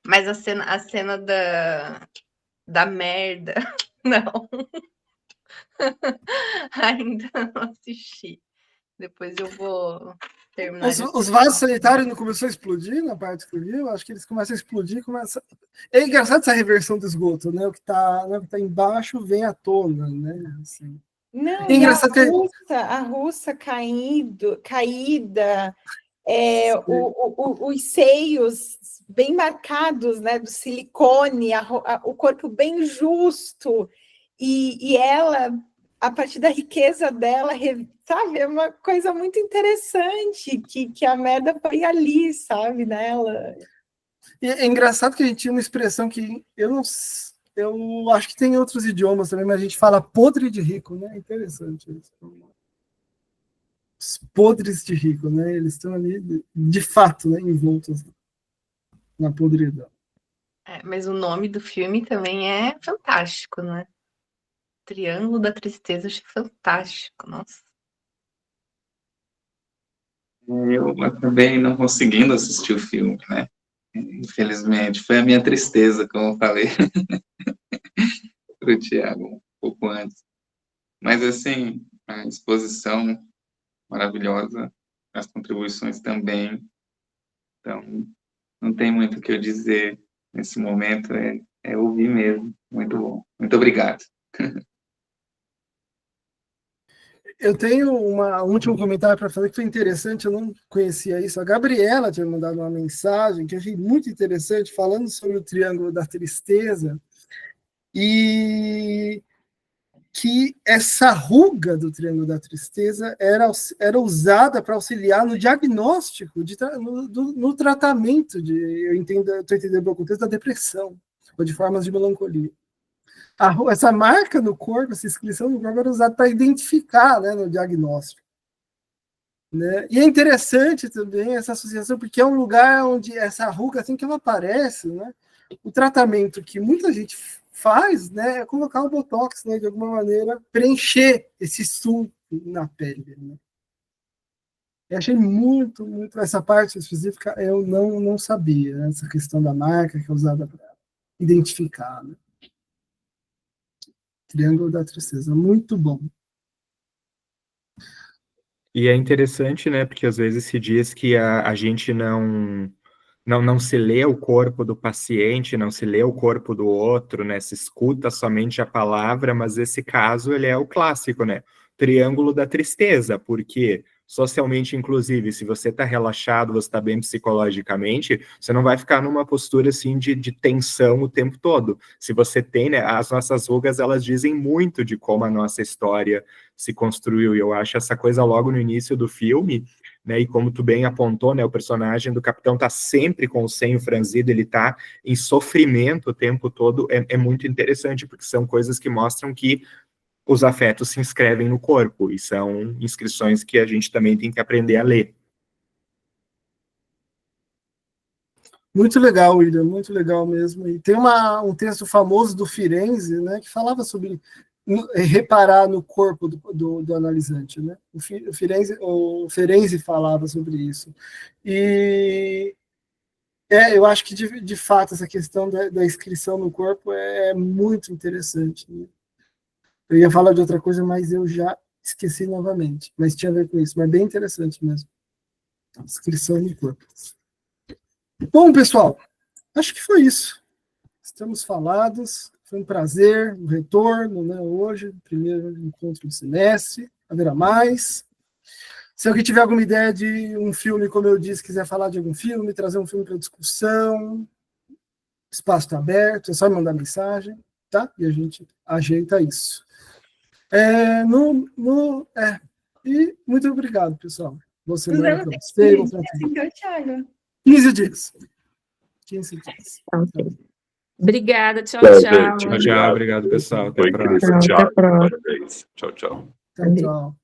Mas a cena da merda. Não. Ainda não assisti. Depois eu vou terminar de Os assistir. vasos sanitários não começou a explodir na parte que eu vi? Eu acho que eles começam a explodir. É engraçado essa reversão do esgoto, né? O que tá embaixo vem à tona, né? Assim. Não, É e engraçado que a russa caída, os seios bem marcados, né, do silicone, o corpo bem justo, e ela, a partir da riqueza dela, sabe, é uma coisa muito interessante, que a merda foi ali, sabe, nela. é engraçado que a gente tinha uma expressão que eu acho que tem em outros idiomas também, mas a gente fala podre de rico, né? Interessante isso. Os podres de rico, né? Eles estão ali, de fato, né? Envoltos na podridão. Mas o nome do filme também é fantástico, né? Triângulo da Tristeza, achei fantástico, nossa. Eu acabei não conseguindo assistir o filme, né? Infelizmente, foi a minha tristeza, como eu falei para o Thiago um pouco antes. Mas, assim, a exposição maravilhosa, as contribuições também. Então, não tem muito o que eu dizer nesse momento, é ouvir mesmo. Muito bom. Muito obrigado. Eu tenho um último comentário para fazer que foi interessante, eu não conhecia isso. A Gabriela tinha mandado uma mensagem que eu achei muito interessante, falando sobre o Triângulo da Tristeza, e que essa ruga do Triângulo da Tristeza era usada para auxiliar no diagnóstico, no tratamento eu estou entendendo o contexto da depressão, ou de formas de melancolia. Essa marca no corpo, essa inscrição no corpo era usada para identificar, né, no diagnóstico. Né? E é interessante também essa associação, porque é um lugar onde essa ruga, assim que ela aparece, né, o tratamento que muita gente faz, né, é colocar o botox, né, de alguma maneira, preencher esse sulco na pele. Né? Eu achei muito, muito, essa parte específica eu não sabia, né, essa questão da marca que é usada para identificar, né? Triângulo da Tristeza, muito bom. E é interessante, né, porque às vezes se diz que a gente não se lê o corpo do paciente, não se lê o corpo do outro, né, se escuta somente a palavra, mas esse caso, ele é o clássico, né, triângulo da tristeza, porque socialmente, inclusive, se você está relaxado, você está bem psicologicamente, você não vai ficar numa postura, assim, de tensão o tempo todo. Se você tem, né, as nossas rugas, elas dizem muito de como a nossa história se construiu, e eu acho essa coisa logo no início do filme, né, e como tu bem apontou, né, o personagem do capitão tá sempre com o senho franzido, ele tá em sofrimento o tempo todo, é muito interessante, porque são coisas que mostram que os afetos se inscrevem no corpo, e são inscrições que a gente também tem que aprender a ler. Muito legal, William, muito legal mesmo. E tem um texto famoso do Firenze, né, que falava sobre reparar no corpo do analisante, né? O Ferenczi falava sobre isso. E eu acho que, de fato, essa questão da inscrição no corpo é muito interessante. Né? Eu ia falar de outra coisa, mas eu já esqueci novamente. Mas tinha a ver com isso. Mas bem interessante mesmo. Inscrição no corpo. Bom, pessoal, acho que foi isso. Estamos falados. Foi um prazer, um retorno, né, hoje, primeiro encontro do semestre, haverá mais. Se alguém tiver alguma ideia de um filme, como eu disse, quiser falar de algum filme, trazer um filme para discussão, o espaço está aberto, é só me mandar mensagem, tá? E a gente ajeita isso. E muito obrigado, pessoal. Boa semana para você. 15 dias. 15 dias. Okay. Obrigada, tchau, Tchau, tchau. gente. Tchau, obrigado, pessoal. Até a próxima. Tchau, parabéns. Tchau, tchau. Tchau, tchau.